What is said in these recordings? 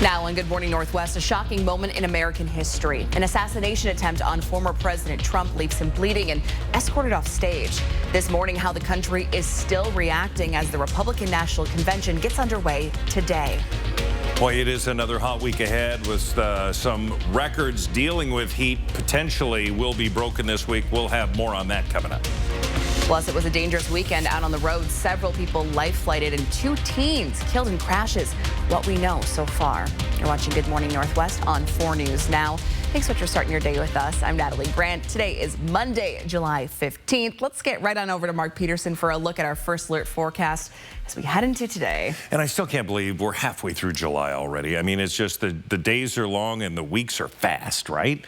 Now on Good Morning Northwest, a shocking moment in American history. An assassination attempt on former President Trump leaves him bleeding and escorted off stage. This morning, how the country is still reacting as the Republican National Convention gets underway today. Boy, it is another hot week ahead with some records dealing with heat potentially will be broken this week. We'll have more on that coming up. Plus, it was a dangerous weekend out on the road. Several people life-flighted and 2 teens killed in crashes. What we know so far. You're watching Good Morning Northwest on 4 News Now. Thanks so much for starting your day with us. I'm Natalie Brandt. Today is Monday, July 15th. Let's get right on over to Mark Peterson for a look at our first alert forecast as we head into today. And I still can't believe we're halfway through July already. I mean, it's just the days are long and the weeks are fast, right?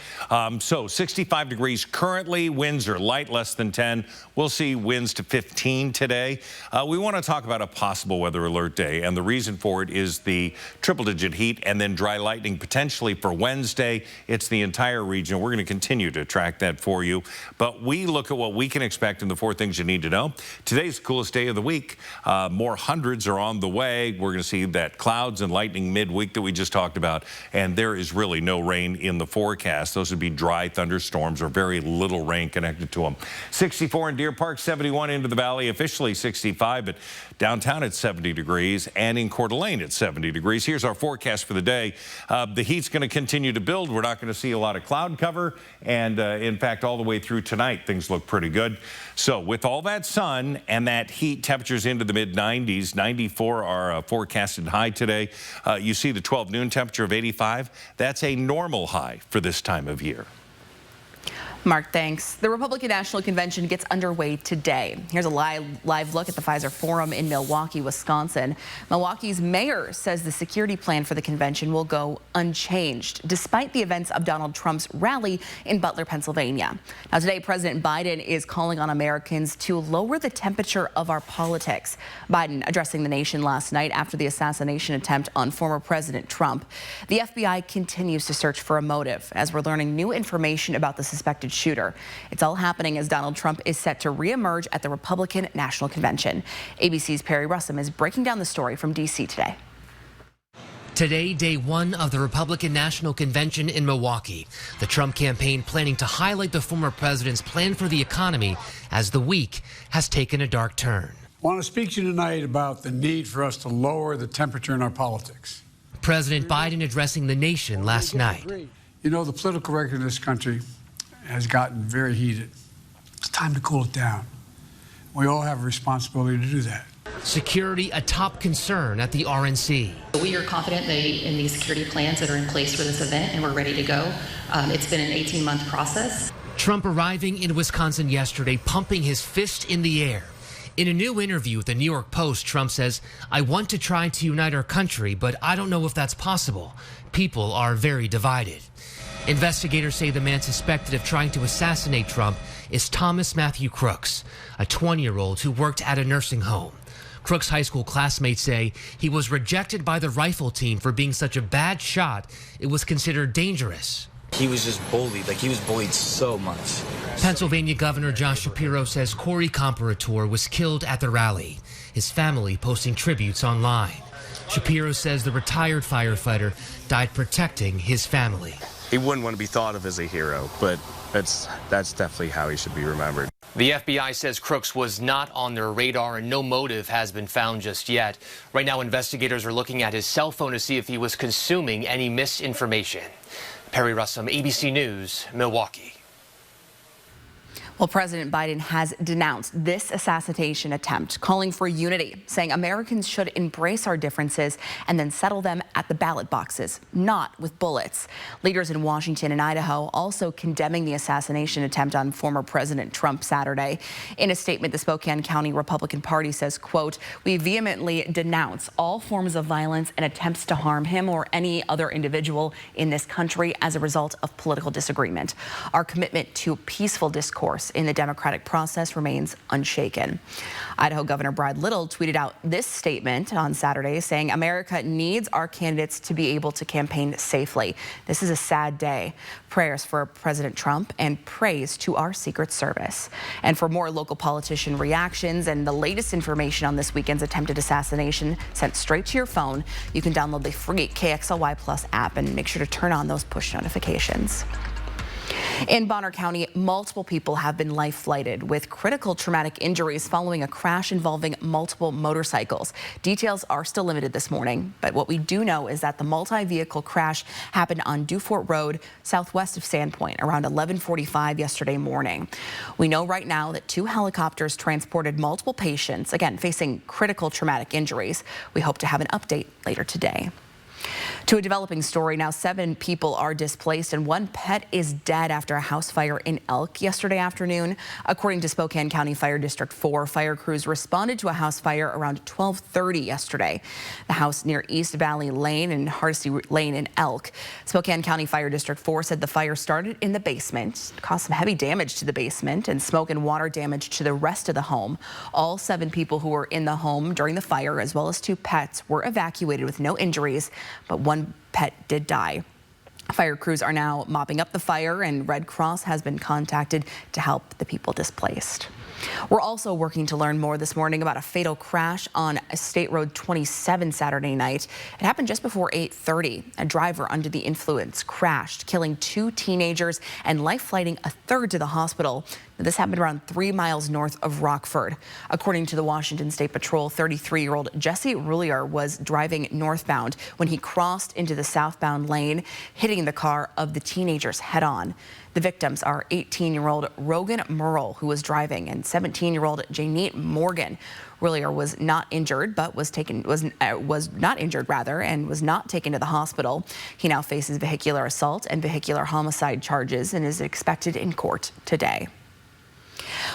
So 65 degrees currently. Winds are light, less than 10. We'll see winds to 15 today. We want to talk about a possible weather alert day, and the reason for it is the triple-digit heat and then dry lightning potentially for Wednesday. It's the entire region. We're going to continue to track that for you. But we look at what we can expect and the 4 things you need to know. Today's the coolest day of the week. More hundreds are on the way. We're going to see that clouds and lightning midweek that we just talked about. And there is really no rain in the forecast. Those would be dry thunderstorms or very little rain connected to them. 64 in Deer Park, 71 into the valley, officially 65, but downtown at 70 degrees and in Coeur d'Alene at 70 degrees. Here's our forecast for the day. The heat's going to continue to build. We're not going to see a lot of cloud cover. And in fact, all the way through tonight, things look pretty good. So with all that sun and that heat, temperatures into the mid-90s, 94 are forecasted high today. You see the 12 noon temperature of 85. That's a normal high for this time of year. Mark, thanks. The Republican National Convention gets underway today. Here's a live look at the Pfizer Forum in Milwaukee, Wisconsin. Milwaukee's mayor says the security plan for the convention will go unchanged, despite the events of Donald Trump's rally in Butler, Pennsylvania. Now, today, President Biden is calling on Americans to lower the temperature of our politics. Biden addressing the nation last night after the assassination attempt on former President Trump. The FBI continues to search for a motive as we're learning new information about the suspected shooter. It's all happening as Donald Trump is set to reemerge at the Republican National Convention. ABC's Perry Russum is breaking down the story from D.C. today. Today, day 1 of the Republican National Convention in Milwaukee. The Trump campaign planning to highlight the former president's plan for the economy as the week has taken a dark turn. I want to speak to you tonight about the need for us to lower the temperature in our politics. President Biden addressing the nation last night. You know, the political record in this country has gotten very heated. It's time to cool it down. We all have a responsibility to do that. Security a top concern at the RNC. We are confident in these security plans that are in place for this event, and we're ready to go. It's been an 18-month process. Trump arriving in Wisconsin yesterday, pumping his fist in the air. In a new interview with the New York Post, Trump says, "I want to try to unite our country, but I don't know if that's possible. People are very divided." Investigators say the man suspected of trying to assassinate Trump is Thomas Matthew Crooks, a 20-year-old who worked at a nursing home. Crooks' high school classmates say he was rejected by the rifle team for being such a bad shot, it was considered dangerous. He was just bullied. He was bullied so much. Pennsylvania Governor Josh Shapiro says Corey Comparator was killed at the rally, his family posting tributes online. Shapiro says the retired firefighter died protecting his family. He wouldn't want to be thought of as a hero, but that's definitely how he should be remembered. The FBI says Crooks was not on their radar and no motive has been found just yet. Right now, investigators are looking at his cell phone to see if he was consuming any misinformation. Perry Russum, ABC News, Milwaukee. Well, President Biden has denounced this assassination attempt, calling for unity, saying Americans should embrace our differences and then settle them at the ballot boxes, not with bullets. Leaders in Washington and Idaho also condemning the assassination attempt on former President Trump Saturday. In a statement, the Spokane County Republican Party says, quote, "We vehemently denounce all forms of violence and attempts to harm him or any other individual in this country as a result of political disagreement. Our commitment to peaceful discourse course in the democratic process remains unshaken. Idaho Governor Brad Little tweeted out this statement on Saturday saying America needs our candidates to be able to campaign safely. This is a sad day. Prayers for President Trump and praise to our Secret Service. And for more local politician reactions and the latest information on this weekend's attempted assassination sent straight to your phone, you can download the free KXLY Plus app and make sure to turn on those push notifications. In Bonner County, multiple people have been life flighted with critical traumatic injuries following a crash involving multiple motorcycles. Details are still limited this morning, but what we do know is that the multi-vehicle crash happened on Dufort Road, southwest of Sandpoint, around 11:45 yesterday morning. We know right now that 2 helicopters transported multiple patients, again, facing critical traumatic injuries. We hope to have an update later today. To a developing story now, 7 people are displaced and 1 pet is dead after a house fire in Elk yesterday afternoon. According to Spokane County Fire District 4, fire crews responded to a house fire around 12:30 yesterday. The house near East Valley Lane and Hardesty Lane in Elk. Spokane County Fire District 4 said the fire started in the basement, caused some heavy damage to the basement and smoke and water damage to the rest of the home. All 7 people who were in the home during the fire, as well as 2 pets, were evacuated with no injuries, but 1 pet did die. Fire crews are now mopping up the fire, and Red Cross has been contacted to help the people displaced. We're also working to learn more this morning about a fatal crash on State Road 27 Saturday night. It happened just before 8:30. A driver under the influence crashed, killing 2 teenagers and life-flighting a third to the hospital. This happened around 3 miles north of Rockford. According to the Washington State Patrol, 33-year-old Jesse Roulier was driving northbound when he crossed into the southbound lane, hitting the car of the teenagers head-on. The victims are 18-year-old Rogan Merle, who was driving, and 17-year-old Janette Morgan. Roulier was not injured, but was not taken to the hospital. He now faces vehicular assault and vehicular homicide charges and is expected in court today.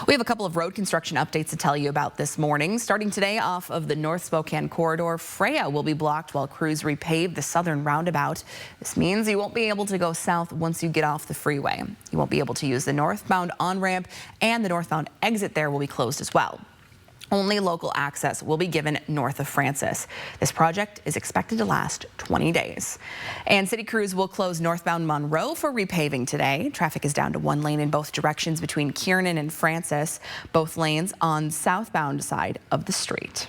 We have a couple of road construction updates to tell you about this morning. Starting today off of the North Spokane corridor, Freya will be blocked while crews repave the southern roundabout. This means you won't be able to go south once you get off the freeway. You won't be able to use the northbound on-ramp, and the northbound exit there will be closed as well. Only local access will be given north of Francis. This project is expected to last 20 days. And city crews will close northbound Monroe for repaving today. Traffic is down to 1 lane in both directions between Kiernan and Francis, both lanes on southbound side of the street.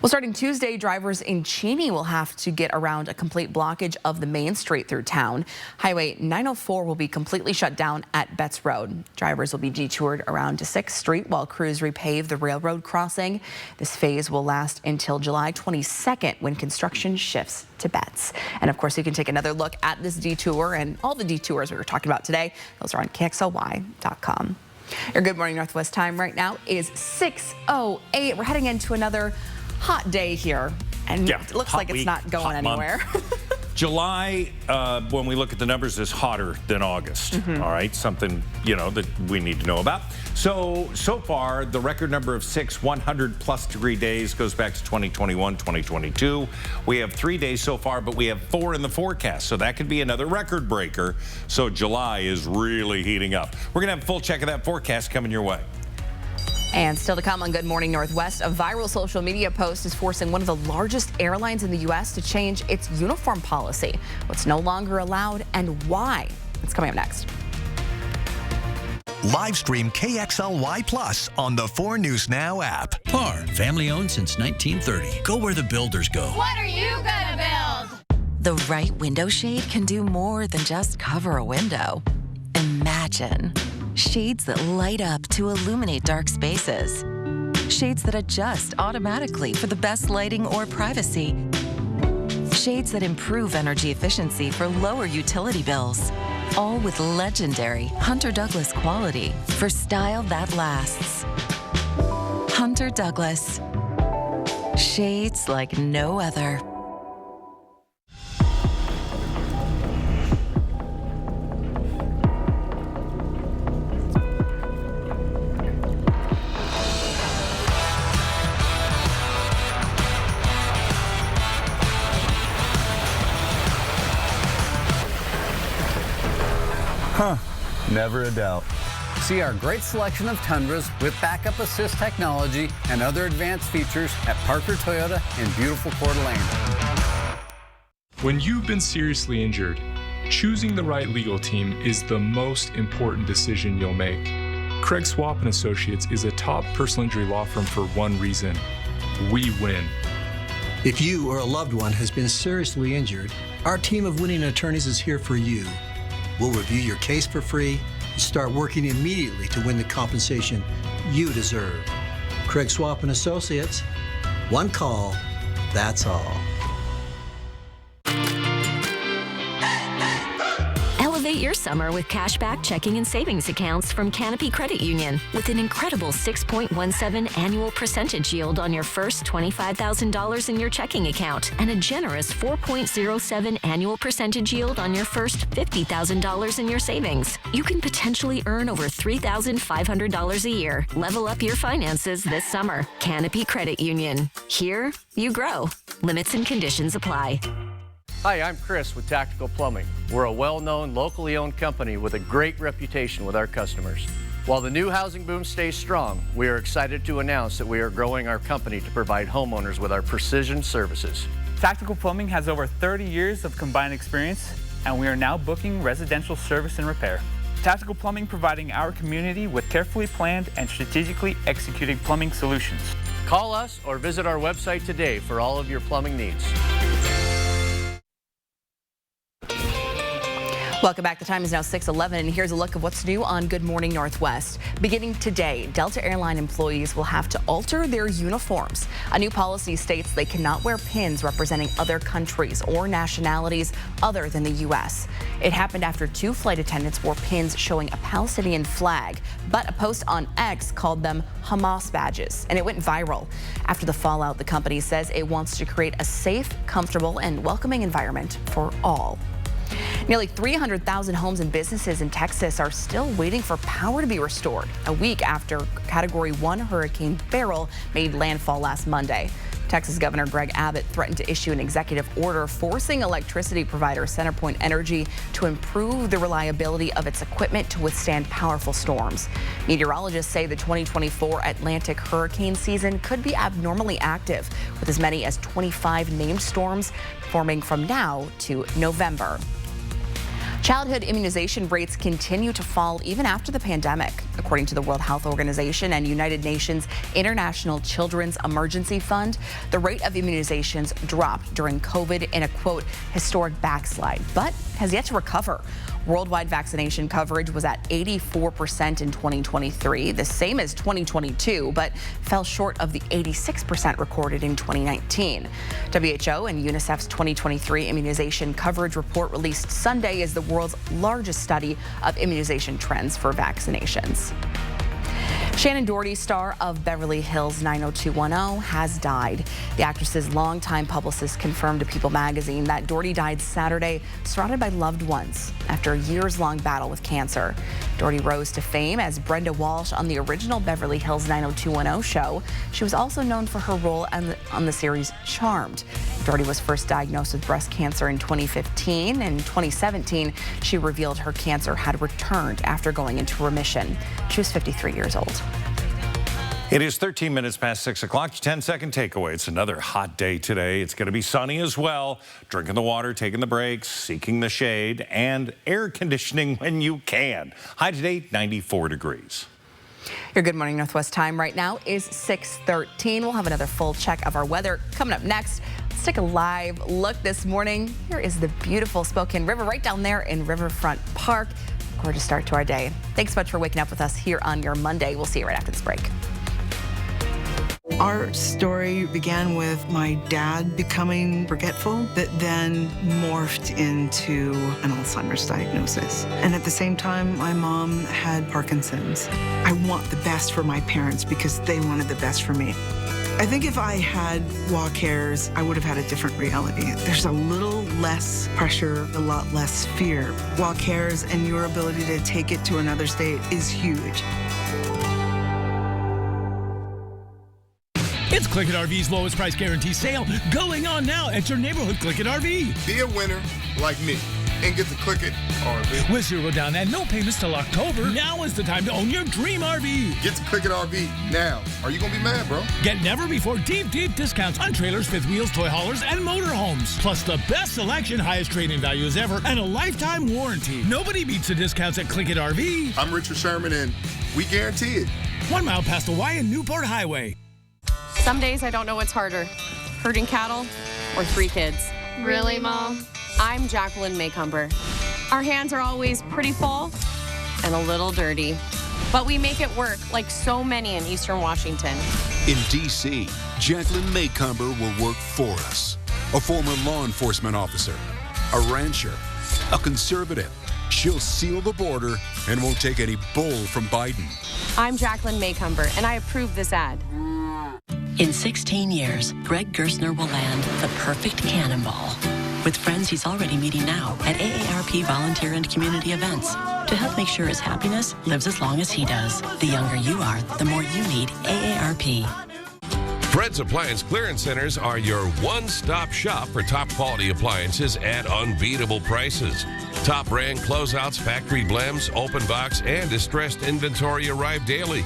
Well, starting Tuesday, drivers in Cheney will have to get around a complete blockage of the main street through town. Highway 904 will be completely shut down at Betts Road. Drivers will be detoured around to 6th Street while crews repave the railroad crossing. This phase will last until July 22nd when construction shifts to Betts. And of course, you can take another look at this detour and all the detours we were talking about today. Those are on KXLY.com. Your Good Morning Northwest time right now is 6:08. We're heading into another hot day here, and it looks like it's not going anywhere. July, when we look at the numbers, is hotter than August. All right, something, that we need to know about. So far, the record number of 6 100-plus degree days goes back to 2021, 2022. We have 3 days so far, but we have 4 in the forecast, so that could be another record breaker. So July is really heating up. We're going to have a full check of that forecast coming your way. And still to come on Good Morning Northwest, a viral social media post is forcing one of the largest airlines in the U.S. to change its uniform policy. What's no longer allowed and why? It's coming up next. Live stream KXLY Plus on the 4 News Now app. PAR, family owned since 1930. Go where the builders go. What are you gonna build? The right window shade can do more than just cover a window. Imagine shades that light up to illuminate dark spaces. Shades that adjust automatically for the best lighting or privacy. Shades that improve energy efficiency for lower utility bills. All with legendary Hunter Douglas quality for style that lasts. Hunter Douglas. Shades like no other. Never a doubt. See our great selection of Tundras with backup assist technology and other advanced features at Parker Toyota in beautiful Coeur d'Alene. When you've been seriously injured, choosing the right legal team is the most important decision you'll make. Craig Swap & Associates is a top personal injury law firm for one reason: we win. If you or a loved one has been seriously injured, our team of winning attorneys is here for you. We'll review your case for free and start working immediately to win the compensation you deserve. Craig Swap & Associates, one call, that's all. Elevate your summer with cashback checking and savings accounts from Canopy Credit Union with an incredible 6.17 annual percentage yield on your first $25,000 in your checking account and a generous 4.07 annual percentage yield on your first $50,000 in your savings. You can potentially earn over $3,500 a year. Level up your finances this summer. Canopy Credit Union. Here, you grow. Limits and conditions apply. Hi, I'm Chris with Tactical Plumbing. We're a well-known, locally owned company with a great reputation with our customers. While the new housing boom stays strong, we are excited to announce that we are growing our company to provide homeowners with our precision services. Tactical Plumbing has over 30 years of combined experience, and we are now booking residential service and repair. Tactical Plumbing providing our community with carefully planned and strategically executed plumbing solutions. Call us or visit our website today for all of your plumbing needs. Welcome back. The time is now 6:11, and here's a look of what's new on Good Morning Northwest. Beginning today, Delta Airline employees will have to alter their uniforms. A new policy states they cannot wear pins representing other countries or nationalities other than the U.S. It happened after 2 flight attendants wore pins showing a Palestinian flag, but a post on X called them Hamas badges, and it went viral. After the fallout, the company says it wants to create a safe, comfortable, and welcoming environment for all. Nearly 300,000 homes and businesses in Texas are still waiting for power to be restored, a week after Category 1 Hurricane Beryl made landfall last Monday. Texas Governor Greg Abbott threatened to issue an executive order forcing electricity provider CenterPoint Energy to improve the reliability of its equipment to withstand powerful storms. Meteorologists say the 2024 Atlantic hurricane season could be abnormally active, with as many as 25 named storms forming from now to November. Childhood immunization rates continue to fall even after the pandemic. According to the World Health Organization and United Nations International Children's Emergency Fund, the rate of immunizations dropped during COVID in a, quote, historic backslide, but has yet to recover. Worldwide vaccination coverage was at 84% in 2023, the same as 2022, but fell short of the 86% recorded in 2019. WHO and UNICEF's 2023 immunization coverage report released Sunday is the world's largest study of immunization trends for vaccinations. Shannon Doherty, star of Beverly Hills 90210, has died. The actress's longtime publicist confirmed to People magazine that Doherty died Saturday, surrounded by loved ones, after a years-long battle with cancer. Doherty rose to fame as Brenda Walsh on the original Beverly Hills 90210 show. She was also known for her role on the series Charmed. Doherty was first diagnosed with breast cancer in 2015. In 2017, she revealed her cancer had returned after going into remission. She was 53 years old. It is 13 minutes past 6 o'clock. 10-second takeaway. It's another hot day today. It's going to be sunny as well. Drinking the water, taking the breaks, seeking the shade, and air conditioning when you can. High today, 94 degrees. Your Good Morning Northwest time right now is 6:13. We'll have another full check of our weather coming up next. Let's take a live look this morning. Here is the beautiful Spokane River right down there in Riverfront Park. Gorgeous start to our day. Thanks so much for waking up with us here on your Monday. We'll see you right after this break. Our story began with my dad becoming forgetful, that then morphed into an Alzheimer's diagnosis. And at the same time, my mom had Parkinson's. I want the best for my parents because they wanted the best for me. I think if I had walk hairs, I would have had a different reality. There's a little less pressure, a lot less fear. Walk hairs and your ability to take it to another state is huge. It's Click It RV's lowest price guarantee sale going on now at your neighborhood Click It RV. Be a winner like me. and get to Click It RV. With 0 down and no payments till October, now is the time to own your dream RV. Get to Click It RV now. Are you going to be mad, bro? Get never-before deep discounts on trailers, fifth wheels, toy haulers, and motorhomes. Plus the best selection, highest trade-in values ever, and a lifetime warranty. Nobody beats the discounts at Click It RV. I'm Richard Sherman, and we guarantee it. 1 mile past the Y and Newport Highway. Some days I don't know what's harder, herding cattle or 3 kids. Really, Mom? I'm Jacqueline Maycomber. Our hands are always pretty full and a little dirty, but we make it work like so many in Eastern Washington. In D.C., Jacqueline Maycomber will work for us. A former law enforcement officer, a rancher, a conservative. She'll seal the border and won't take any bull from Biden. I'm Jacqueline Maycomber, and I approve this ad. In 16 years, Greg Gerstner will land the perfect cannonball. With friends he's already meeting now at AARP volunteer and community events to help make sure his happiness lives as long as he does. The younger you are, the more you need AARP. Fred's Appliance Clearance Centers are your one-stop shop for top-quality appliances at unbeatable prices. Top brand closeouts, factory blems, open box, and distressed inventory arrive daily.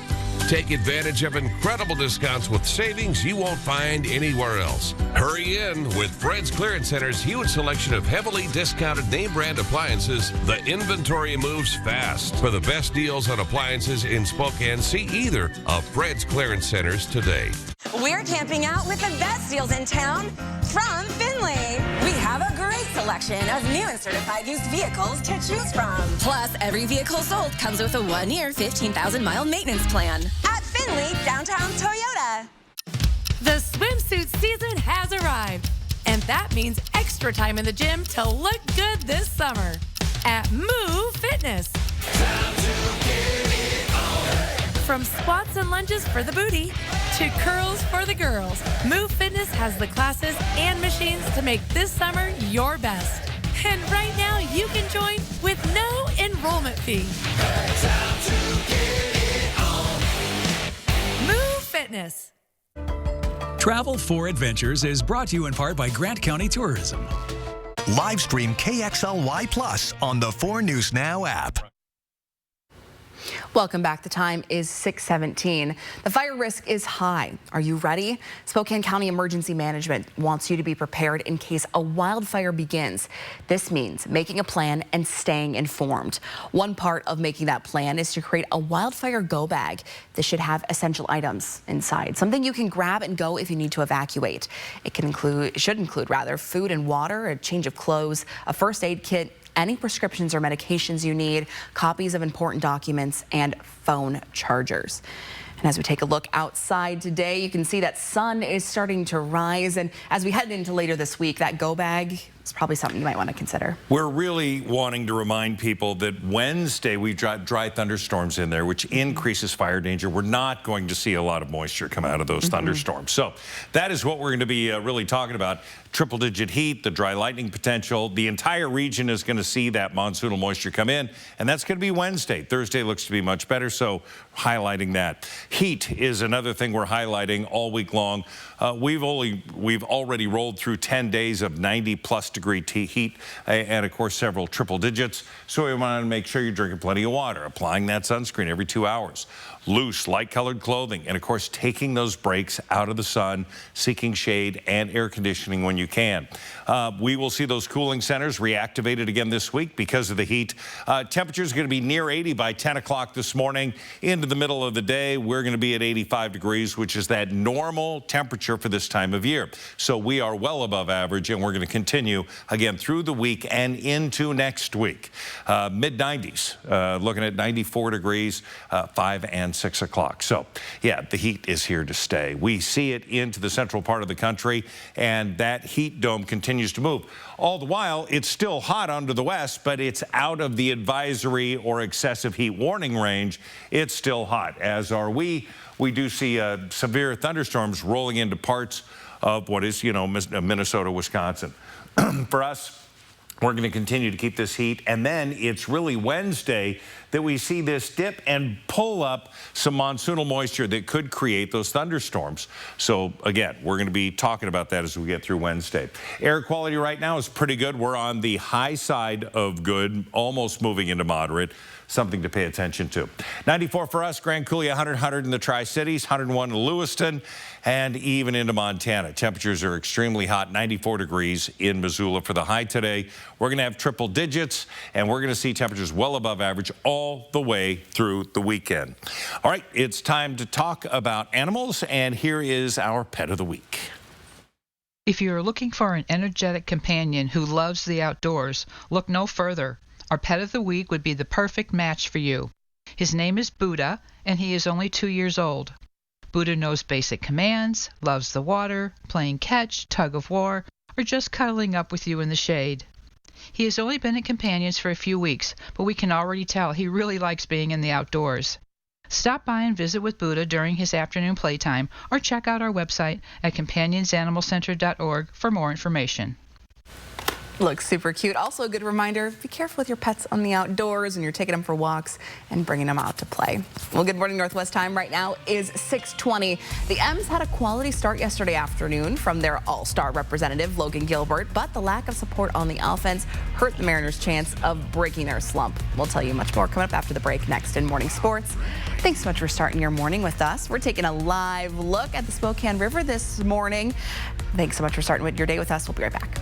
Take advantage of incredible discounts with savings you won't find anywhere else. Hurry in with Fred's Clearance Center's huge selection of heavily discounted name brand appliances. The inventory moves fast. For the best deals on appliances in Spokane, see either of Fred's Clearance Centers today. We're camping out with the best deals in town from Finley. We have a great selection of new and certified used vehicles to choose from. Plus, every vehicle sold comes with a 1-year, 15,000-mile maintenance plan. At Finley, downtown Toyota. The swimsuit season has arrived, and that means extra time in the gym to look good this summer at Move Fitness. Time to get it on. From squats and lunges for the booty to curls for the girls, Move Fitness has the classes and machines to make this summer your best. And right now, you can join with no enrollment fee. Time to get it on. Move Fitness. Travel for Adventures is brought to you in part by Grant County Tourism. Live stream KXLY Plus on the 4 News Now app. Welcome back. The time is 6:17. The fire risk is high. Are you ready? Spokane County Emergency Management wants you to be prepared in case a wildfire begins. This means making a plan and staying informed. One part of making that plan is to create a wildfire go bag. This should have essential items inside, something you can grab and go if you need to evacuate. It should include food and water, a change of clothes, a first aid kit, any prescriptions or medications you need, copies of important documents, and phone chargers. And as we take a look outside today, you can see that sun is starting to rise. And as we head into later this week, that go bag is probably something you might want to consider. We're really wanting to remind people that Wednesday we've got dry thunderstorms in there, which increases fire danger. We're not going to see a lot of moisture come out of those thunderstorms. So that is what we're going to be really talking about. Triple-digit heat, the dry lightning potential. The entire region is going to see that monsoonal moisture come in, and that's going to be Wednesday. Thursday looks to be much better, so highlighting that. Heat is another thing we're highlighting all week long. We've already rolled through 10 days of 90-plus degree heat, and of course several triple digits. So we want to make sure you're drinking plenty of water, applying that sunscreen every 2 hours. Loose, light-colored clothing, and of course taking those breaks out of the sun, seeking shade and air conditioning when you can. We will see those cooling centers reactivated again this week because of the heat. Temperatures are going to be near 80 by 10 o'clock this morning. Into the middle of the day, we're going to be at 85 degrees, which is that normal temperature for this time of year. So we are well above average, and we're going to continue again through the week and into next week. Mid-90s, looking at 94 degrees, 5 and 6 o'clock. So, yeah, the heat is here to stay. We see it into the central part of the country, and that heat dome continues to move. All the while, it's still hot under the west, but it's out of the advisory or excessive heat warning range. It's still hot, as are we. We do see severe thunderstorms rolling into parts of what is, Minnesota, Wisconsin. For us, We're going to continue to keep this heat, and then it's really Wednesday that we see this dip and pull up some monsoonal moisture that could create those thunderstorms. So again, we're going to be talking about that as we get through Wednesday. Air quality right now is pretty good. We're on the high side of good, almost moving into moderate. Something to pay attention to. 94 for us, Grand Coulee, 100 in the Tri-Cities, 101 in Lewiston, and even into Montana. Temperatures are extremely hot, 94 degrees in Missoula for the high today. We're going to have triple digits, and we're going to see temperatures well above average all the way through the weekend. All right, it's time to talk about animals, and here is our pet of the week. If you're looking for an energetic companion who loves the outdoors, look no further. Our pet of the week would be the perfect match for you. His name is Buddha, and he is only 2 years old. Buddha knows basic commands, loves the water, playing catch, tug of war, or just cuddling up with you in the shade. He has only been at Companions for a few weeks, but we can already tell he really likes being in the outdoors. Stop by and visit with Buddha during his afternoon playtime, or check out our website at companionsanimalcenter.org for more information. Looks super cute. Also a good reminder, be careful with your pets on the outdoors when you're taking them for walks and bringing them out to play. Well, good morning, Northwest time right now is 6:20. The M's had a quality start yesterday afternoon from their all-star representative, Logan Gilbert, but the lack of support on the offense hurt the Mariners' chance of breaking their slump. We'll tell you much more coming up after the break next in Morning Sports. Thanks so much for starting your morning with us. We're taking a live look at the Spokane River this morning. Thanks so much for starting your day with us. We'll be right back.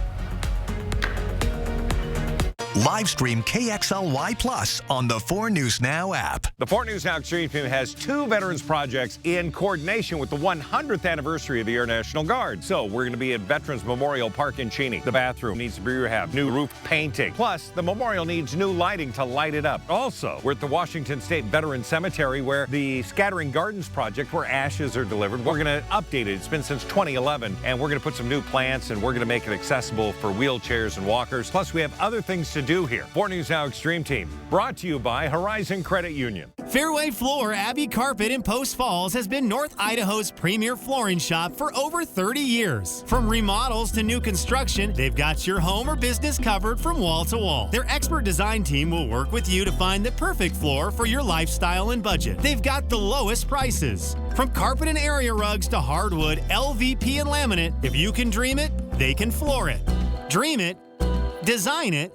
Live stream KXLY Plus on the 4 News Now app. The 4 News Now Extreme Team has 2 veterans projects in coordination with the 100th anniversary of the Air National Guard. So we're going to be at Veterans Memorial Park in Cheney. The bathroom needs to be rehabbed, new roof painting. Plus, the memorial needs new lighting to light it up. Also, we're at the Washington State Veterans Cemetery where the Scattering Gardens project, where ashes are delivered. We're going to update it. It's been since 2011, and we're going to put some new plants, and we're going to make it accessible for wheelchairs and walkers. Plus, we have other things to do here. 4 News Now Extreme Team, brought to you by Horizon Credit Union. Fairway Floor Abbey Carpet in Post Falls has been North Idaho's premier flooring shop for over 30 years. From remodels to new construction, they've got your home or business covered from wall to wall. Their expert design team will work with you to find the perfect floor for your lifestyle and budget. They've got the lowest prices. From carpet and area rugs to hardwood, LVP and laminate, if you can dream it, they can floor it. Dream it, design it,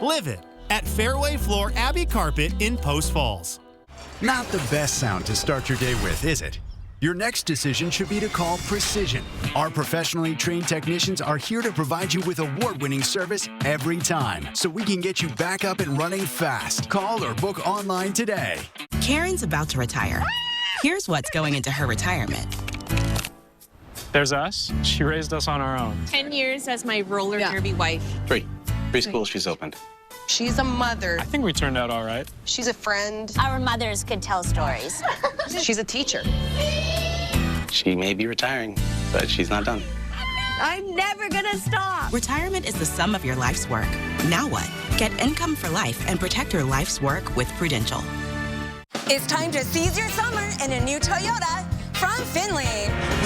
live it at Fairway Floor Abbey Carpet in Post Falls. Not the best sound to start your day with, is it? Your next decision should be to call Precision. Our professionally trained technicians are here to provide you with award-winning service every time, so we can get you back up and running fast. Call or book online today. Karen's about to retire. Here's what's going into her retirement. There's us. She raised us on our own. 10 years as my roller derby wife. 3 preschools she's opened. She's a mother. I think we turned out all right. She's a friend. Our mothers could tell stories. She's a teacher. She may be retiring, but she's not done. I'm never gonna stop. Retirement is the sum of your life's work. Now what? Get income for life and protect your life's work with Prudential. It's time to seize your summer in a new Toyota from Finley.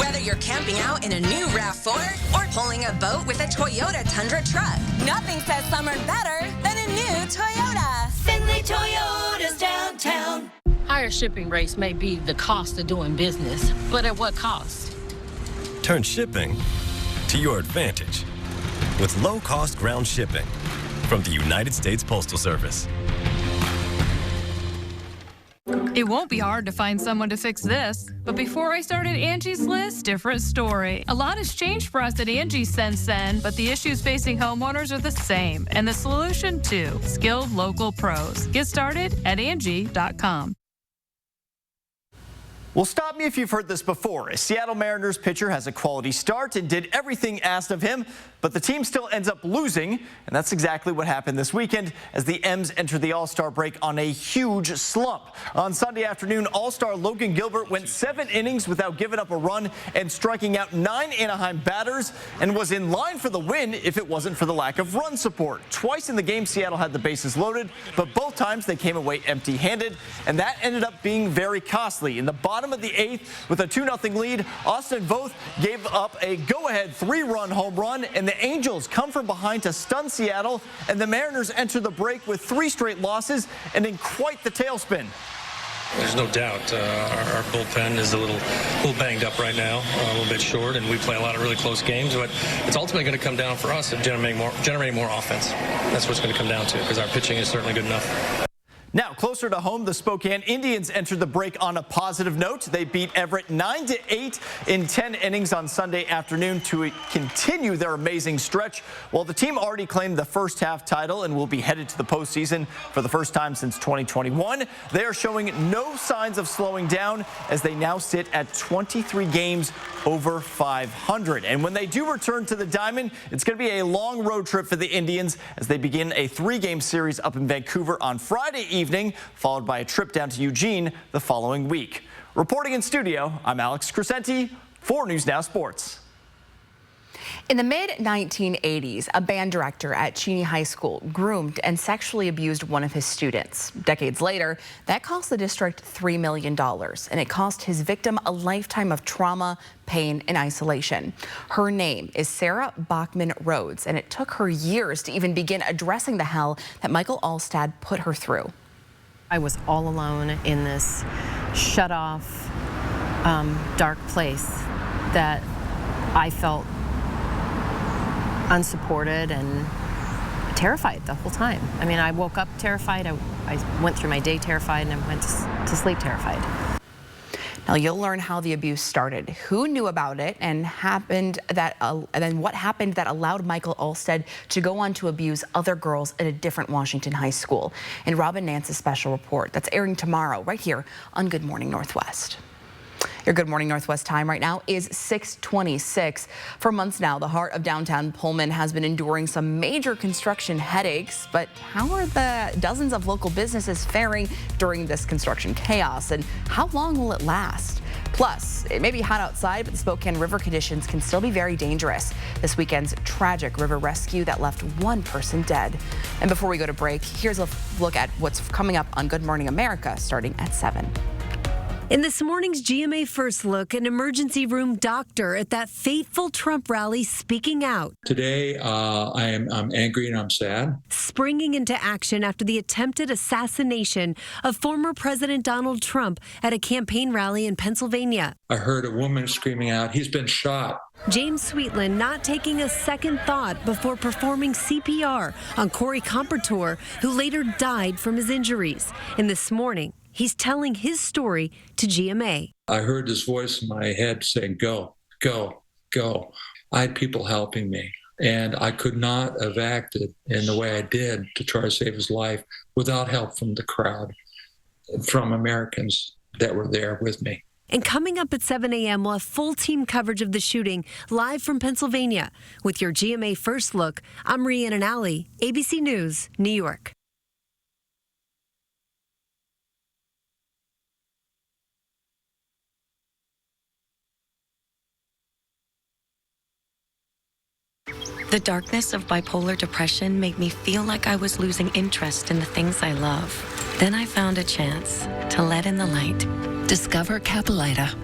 Whether you're camping out in a new RAV4 or pulling a boat with a Toyota Tundra truck, nothing says summer better than a new Toyota. Finley Toyota's downtown. Higher shipping rates may be the cost of doing business, but at what cost? Turn shipping to your advantage with low-cost ground shipping from the United States Postal Service. It won't be hard to find someone to fix this. But before I started Angie's List, different story. A lot has changed for us at Angie since then, but the issues facing homeowners are the same. And the solution too, skilled local pros. Get started at Angie.com. Well, stop me if you've heard this before. A Seattle Mariners pitcher has a quality start and did everything asked of him, but the team still ends up losing, and that's exactly what happened this weekend as the M's enter the All-Star break on a huge slump. On Sunday afternoon, All-Star Logan Gilbert went 7 innings without giving up a run and striking out 9 Anaheim batters and was in line for the win if it wasn't for the lack of run support. Twice in the game, Seattle had the bases loaded, but both times they came away empty-handed, and that ended up being very costly. In the bottom of the 8th, with a 2-0 lead, Austin Voth gave up a go-ahead 3-run home run, and the the Angels come from behind to stun Seattle, and the Mariners enter the break with 3 straight losses and in quite the tailspin. There's no doubt our bullpen is a little banged up right now, a little bit short, and we play a lot of really close games, but it's ultimately going to come down for us of generating more offense. That's what it's going to come down to, because our pitching is certainly good enough. Now, closer to home, the Spokane Indians entered the break on a positive note. They beat Everett 9-8 in 10 innings on Sunday afternoon to continue their amazing stretch. While the team already claimed the first half title and will be headed to the postseason for the first time since 2021, they are showing no signs of slowing down as they now sit at 23 games over 500. And when they do return to the Diamond, it's going to be a long road trip for the Indians as they begin a 3-game series up in Vancouver on Friday evening, followed by a trip down to Eugene the following week. Reporting in studio, I'm Alex Crescenti for News Now Sports. In the mid-1980s, a band director at Cheney High School groomed and sexually abused one of his students. Decades later, that cost the district $3 million, and it cost his victim a lifetime of trauma, pain, and isolation. Her name is Sarah Bachman Rhodes, and it took her years to even begin addressing the hell that Michael Alstad put her through. I was all alone in this shut-off, dark place that I felt unsupported and terrified the whole time. I mean, I woke up terrified, I went through my day terrified, and I went to sleep terrified. Now you'll learn how the abuse started, who knew about it, and then what happened that allowed Michael Alstad to go on to abuse other girls at a different Washington high school. In Robin Nance's special report that's airing tomorrow right here on Good Morning Northwest. Your Good Morning Northwest time right now is 6:26. For months now, the heart of downtown Pullman has been enduring some major construction headaches. But how are the dozens of local businesses faring during this construction chaos? And how long will it last? Plus, it may be hot outside, but the Spokane River conditions can still be very dangerous. This weekend's tragic river rescue that left one person dead. And before we go to break, here's a look at what's coming up on Good Morning America starting at 7. In this morning's GMA First Look, an emergency room doctor at that fateful Trump rally speaking out. Today, I'm angry and I'm sad. Springing into action after the attempted assassination of former President Donald Trump at a campaign rally in Pennsylvania. I heard a woman screaming out, "He's been shot." James Sweetland not taking a second thought before performing CPR on Corey Compertor, who later died from his injuries. And this morning, he's telling his story to GMA. I heard this voice in my head saying, "Go, go, go." I had people helping me, and I could not have acted in the way I did to try to save his life without help from the crowd, from Americans that were there with me. And coming up at 7 a.m., we'll have full team coverage of the shooting live from Pennsylvania. With your GMA First Look, I'm Rhiannon Alley, ABC News, New York. The darkness of bipolar depression made me feel like I was losing interest in the things I love. Then I found a chance to let in the light. Discover Caplyta.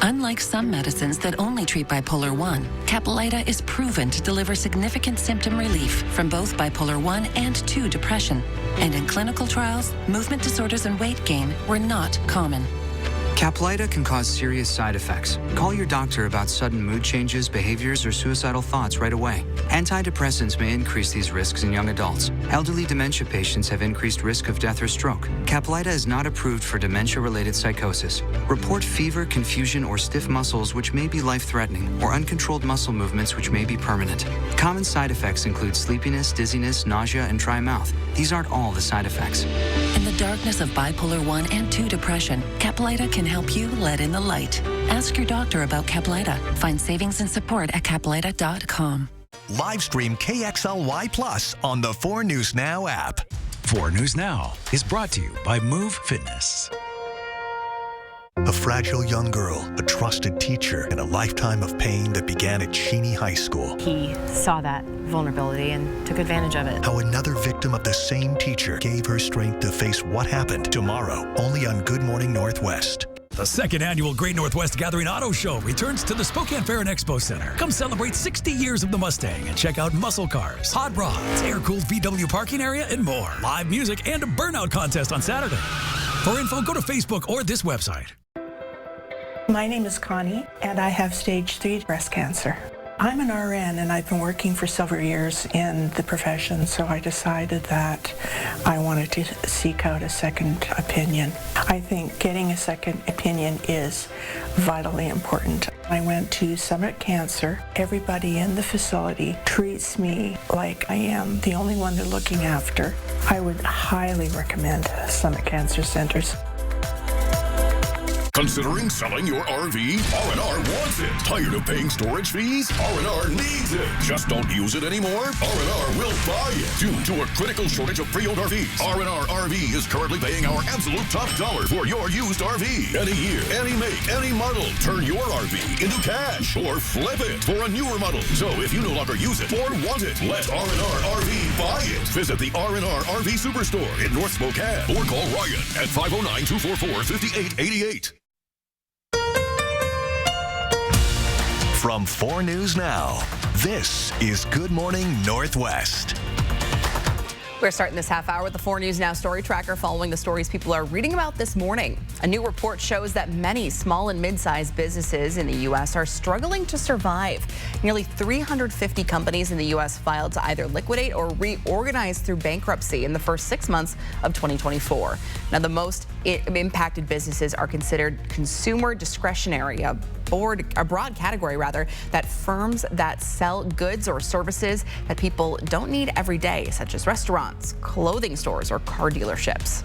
Unlike some medicines that only treat bipolar 1, Caplyta is proven to deliver significant symptom relief from both bipolar 1 and 2 depression. And in clinical trials, movement disorders and weight gain were not common. Caplyta can cause serious side effects. Call your doctor about sudden mood changes, behaviors, or suicidal thoughts right away. Antidepressants may increase these risks in young adults. Elderly dementia patients have increased risk of death or stroke. Caplyta is not approved for dementia-related psychosis. Report fever, confusion, or stiff muscles which may be life-threatening, or uncontrolled muscle movements which may be permanent. Common side effects include sleepiness, dizziness, nausea, and dry mouth. These aren't all the side effects. In the darkness of bipolar 1 and 2 depression, Caplyta can help you let in the light. Ask your doctor about Caplyta. Find savings and support at caplyta.com. Live stream KXLY Plus on the 4 News Now app. 4 News Now is brought to you by Move Fitness. A fragile young girl, a trusted teacher, and a lifetime of pain that began at Cheney High School. He saw that vulnerability and took advantage of it. How another victim of the same teacher gave her strength to face what happened tomorrow, only on Good Morning Northwest. The second annual Great Northwest Gathering Auto Show returns to the Spokane Fair and Expo Center. Come celebrate 60 years of the Mustang and check out muscle cars, hot rods, air-cooled VW parking area, and more. Live music and a burnout contest on Saturday. For info, go to Facebook or this website. My name is Connie, and I have stage 3 breast cancer. I'm an RN, and I've been working for several years in the profession, so I decided that I wanted to seek out a second opinion. I think getting a second opinion is vitally important. I went to Summit Cancer. Everybody in the facility treats me like I am the only one they're looking after. I would highly recommend Summit Cancer Centers. Considering selling your RV? R&R wants it. Tired of paying storage fees? R&R needs it. Just don't use it anymore? R&R will buy it. Due to a critical shortage of pre-owned RVs, R&R RV is currently paying our absolute top dollar for your used RV. Any year, any make, any model. Turn your RV into cash or flip it for a newer model. So if you no longer use it or want it, let R&R RV buy it. Visit the R&R RV Superstore in North Spokane or call Ryan at 509-244-5888. From 4 News Now, this is Good Morning Northwest. We're starting this half hour with the 4 News Now Story Tracker, following the stories people are reading about this morning. A new report shows that many small and mid-sized businesses in the U.S. are struggling to survive. Nearly 350 companies in the U.S. filed to either liquidate or reorganize through bankruptcy in the first 6 months of 2024. Now, the most impacted businesses are considered consumer discretionary, a broad category that firms that sell goods or services that people don't need every day, such as restaurants, clothing stores, or car dealerships.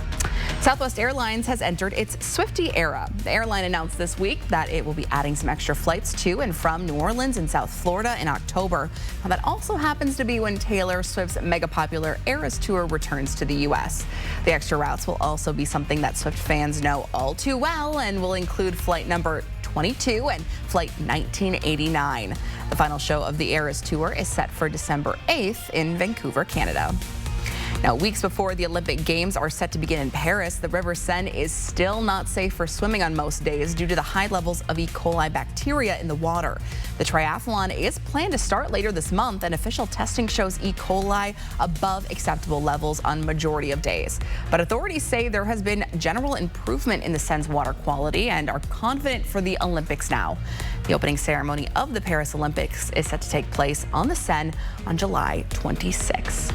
Southwest Airlines has entered its Swiftie era. The airline announced this week that it will be adding some extra flights to and from New Orleans and South Florida in October. Now, that also happens to be when Taylor Swift's mega popular Eras Tour returns to the U.S. The extra routes will also be something that Swift fans know all too well and will include flight number 22 and flight 1989. The final show of the Eras Tour is set for December 8th in Vancouver, Canada. Now, weeks before the Olympic Games are set to begin in Paris, the River Seine is still not safe for swimming on most days due to the high levels of E. coli bacteria in the water. The triathlon is planned to start later this month, and official testing shows E. coli above acceptable levels on majority of days. But authorities say there has been general improvement in the Seine's water quality and are confident for the Olympics now. The opening ceremony of the Paris Olympics is set to take place on the Seine on July 26.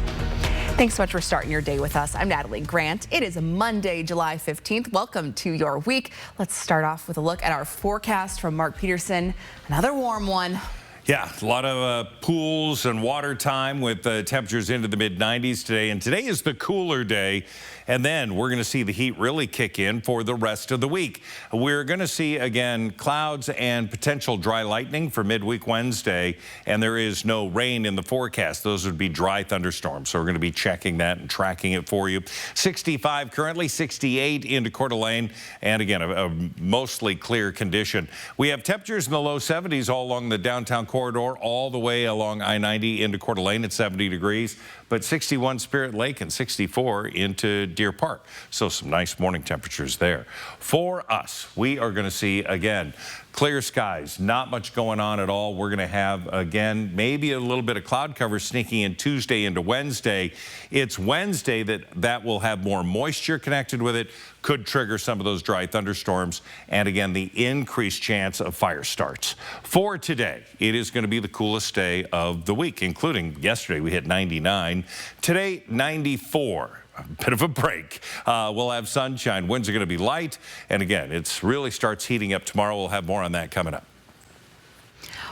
Thanks so much for starting your day with us. I'm Natalie Grant. It is Monday, July 15th. Welcome to your week. Let's start off with a look at our forecast from Mark Peterson. Another warm one. Yeah, a lot of pools and water time with temperatures into the mid-90s today. And today is the cooler day. And then we're going to see the heat really kick in for the rest of the week. We're going to see, again, clouds and potential dry lightning for midweek Wednesday. And there is no rain in the forecast. Those would be dry thunderstorms. So we're going to be checking that and tracking it for you. 65 currently, 68 into Coeur d'Alene. And again, a mostly clear condition. We have temperatures in the low 70s all along the downtown corridor, all the way along I-90 into Coeur d'Alene at 70 degrees. But 61 Spirit Lake and 64 into Deer Park. So some nice morning temperatures there. For us, we are going to see, again, clear skies, not much going on at all. We're going to have, again, maybe a little bit of cloud cover sneaking in Tuesday into Wednesday. It's Wednesday that will have more moisture connected with it, could trigger some of those dry thunderstorms, and again, the increased chance of fire starts. For today, it is going to be the coolest day of the week, including yesterday we hit 99. Today, 94. A bit of a break. We'll have sunshine. Winds are going to be light. And again, it really starts heating up tomorrow. We'll have more on that coming up.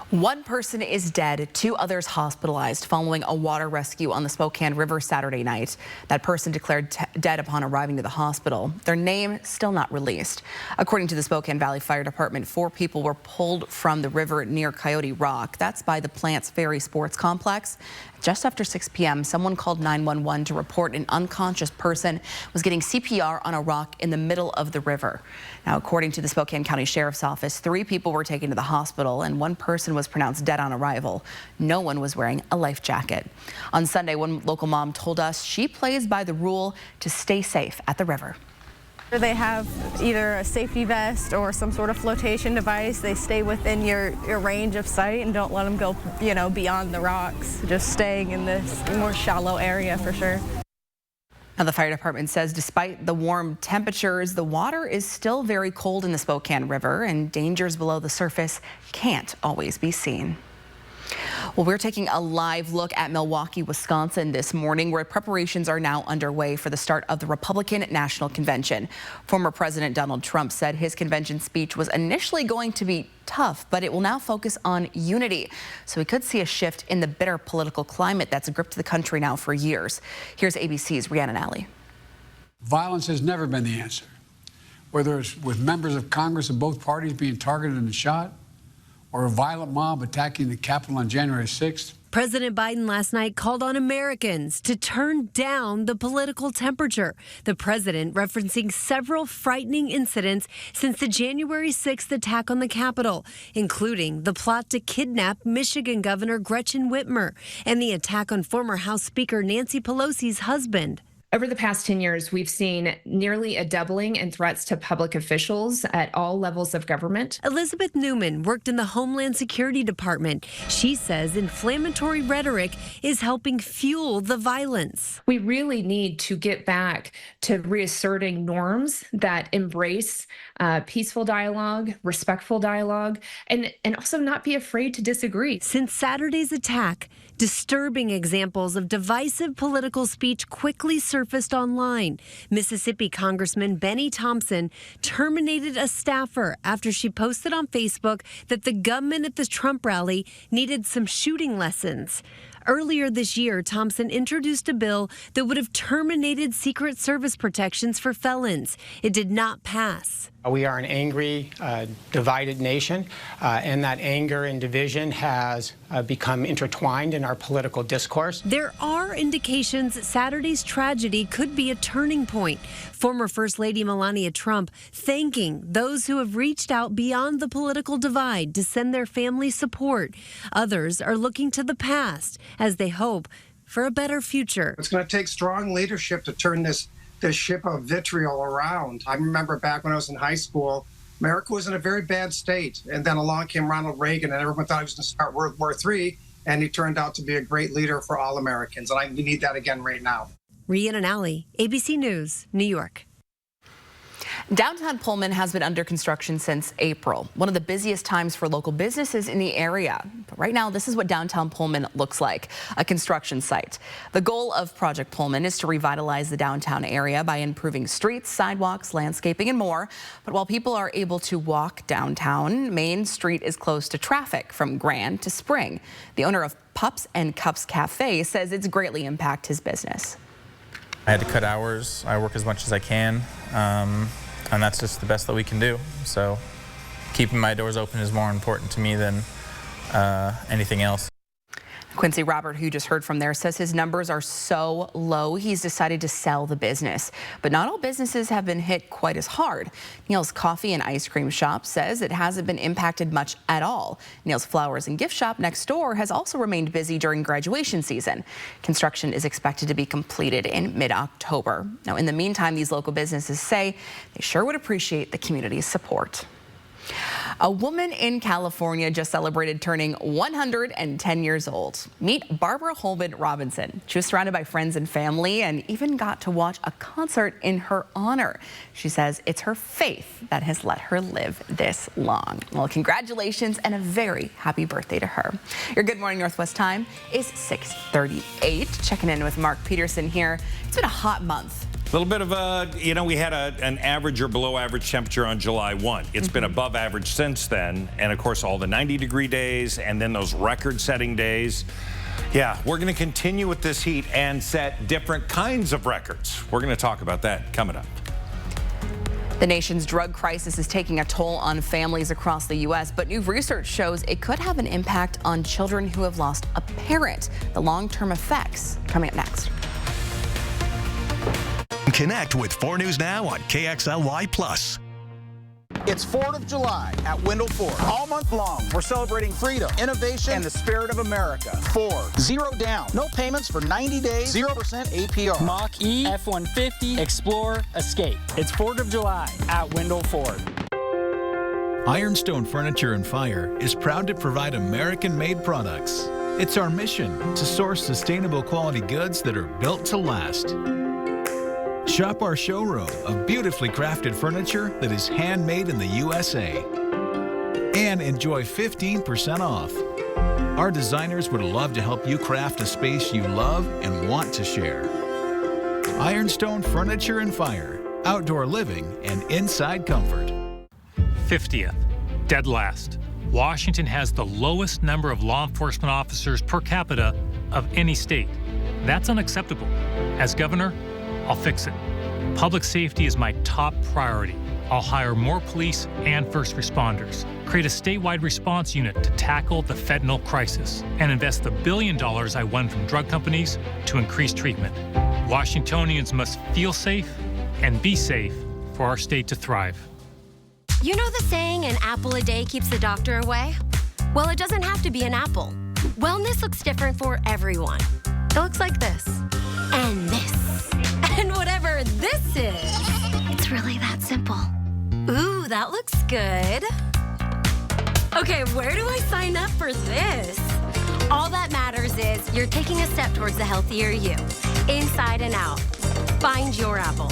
One person is dead, 2 others hospitalized following a water rescue on the Spokane River Saturday night. That person declared dead upon arriving to the hospital. Their name still not released. According to the Spokane Valley Fire Department, 4 people were pulled from the river near Coyote Rock. That's by the Plants Ferry Sports Complex. Just after 6 p.m., someone called 911 to report an unconscious person was getting CPR on a rock in the middle of the river. Now, according to the Spokane County Sheriff's Office, 3 people were taken to the hospital and 1 person was pronounced dead on arrival. No one was wearing a life jacket. On Sunday, one local mom told us she plays by the rule to stay safe at the river. They have either a safety vest or some sort of flotation device. They stay within your range of sight and don't let them go, beyond the rocks. Just staying in this more shallow area for sure. Now, the fire department says despite the warm temperatures, the water is still very cold in the Spokane River and dangers below the surface can't always be seen. Well, we're taking a live look at Milwaukee, Wisconsin this morning, where preparations are now underway for the start of the Republican National Convention. Former President Donald Trump said his convention speech was initially going to be tough, but it will now focus on unity. So we could see a shift in the bitter political climate that's gripped the country now for years. Here's ABC's Rhiannon Alley. Violence has never been the answer, whether it's with members of Congress of both parties being targeted and shot, or a violent mob attacking the Capitol on January 6th. President Biden last night called on Americans to turn down the political temperature. The president referencing several frightening incidents since the January 6th attack on the Capitol, including the plot to kidnap Michigan Governor Gretchen Whitmer and the attack on former House Speaker Nancy Pelosi's husband. Over the past 10 years, we've seen nearly a doubling in threats to public officials at all levels of government. Elizabeth Newman worked in the Homeland Security Department. She says inflammatory rhetoric is helping fuel the violence. We really need to get back to reasserting norms that embrace peaceful dialogue, respectful dialogue, and also not be afraid to disagree. Since Saturday's attack, disturbing examples of divisive political speech quickly surfaced online. Mississippi Congressman Benny Thompson terminated a staffer after she posted on Facebook that the gunman at the Trump rally needed some shooting lessons. Earlier this year, Thompson introduced a bill that would have terminated Secret Service protections for felons. It did not pass. We are an angry, divided nation, and that anger and division has become intertwined in our political discourse. There are indications that Saturday's tragedy could be a turning point. Former First Lady Melania Trump thanking those who have reached out beyond the political divide to send their family support. Others are looking to the past as they hope for a better future. It's going to take strong leadership to turn this ship of vitriol around. I remember back when I was in high school, America was in a very bad state. And then along came Ronald Reagan, and everyone thought he was going to start World War III. And he turned out to be a great leader for all Americans. And we need that again right now. Rhiannon Alley, ABC News, New York. Downtown Pullman has been under construction since April, one of the busiest times for local businesses in the area. But right now, this is what downtown Pullman looks like, a construction site. The goal of Project Pullman is to revitalize the downtown area by improving streets, sidewalks, landscaping, and more. But while people are able to walk downtown, Main Street is closed to traffic from Grand to Spring. The owner of Pups and Cups Cafe says it's greatly impacted his business. I had to cut hours. I work as much as I can. And that's just the best that we can do. So keeping my doors open is more important to me than anything else. Quincy Robert, who you just heard from there, says his numbers are so low, he's decided to sell the business. But not all businesses have been hit quite as hard. Neil's Coffee and Ice Cream Shop says it hasn't been impacted much at all. Neil's Flowers and Gift Shop next door has also remained busy during graduation season. Construction is expected to be completed in mid-October. Now, in the meantime, these local businesses say they sure would appreciate the community's support. A woman in California just celebrated turning 110 years old. Meet Barbara Holman Robinson. She was surrounded by friends and family and even got to watch a concert in her honor. She says it's her faith that has let her live this long. Well, congratulations and a very happy birthday to her. Your Good Morning Northwest time is 6:38. Checking in with Mark Peterson here. It's been a hot month. A little bit of we had an average or below average temperature on July 1. It's been above average since then. And of course, all the 90-degree days and then those record-setting days. Yeah, we're going to continue with this heat and set different kinds of records. We're going to talk about that coming up. The nation's drug crisis is taking a toll on families across the U.S., but new research shows it could have an impact on children who have lost a parent. The long-term effects coming up next. Connect with 4 News Now on KXLY+. It's 4th of July at Wendell Ford. All month long, we're celebrating freedom, innovation, and the spirit of America. Ford, 0 down, no payments for 90 days, 0% APR. Mach-E, F-150, Explorer, Escape. It's 4th of July at Wendell Ford. Ironstone Furniture and Fire is proud to provide American-made products. It's our mission to source sustainable quality goods that are built to last. Shop our showroom of beautifully crafted furniture that is handmade in the USA. And enjoy 15% off. Our designers would love to help you craft a space you love and want to share. Ironstone Furniture and Fire, outdoor living and inside comfort. 50th, dead last. Washington has the lowest number of law enforcement officers per capita of any state. That's unacceptable. As governor, I'll fix it. Public safety is my top priority. I'll hire more police and first responders, create a statewide response unit to tackle the fentanyl crisis, and invest the $1 billion I won from drug companies to increase treatment. Washingtonians must feel safe and be safe for our state to thrive. You know the saying, an apple a day keeps the doctor away? Well, it doesn't have to be an apple. Wellness looks different for everyone. It looks like this. And this. And whatever this is. It's really that simple. Ooh, that looks good. Okay, where do I sign up for this? All that matters is you're taking a step towards a healthier you. Inside and out. Find your apple.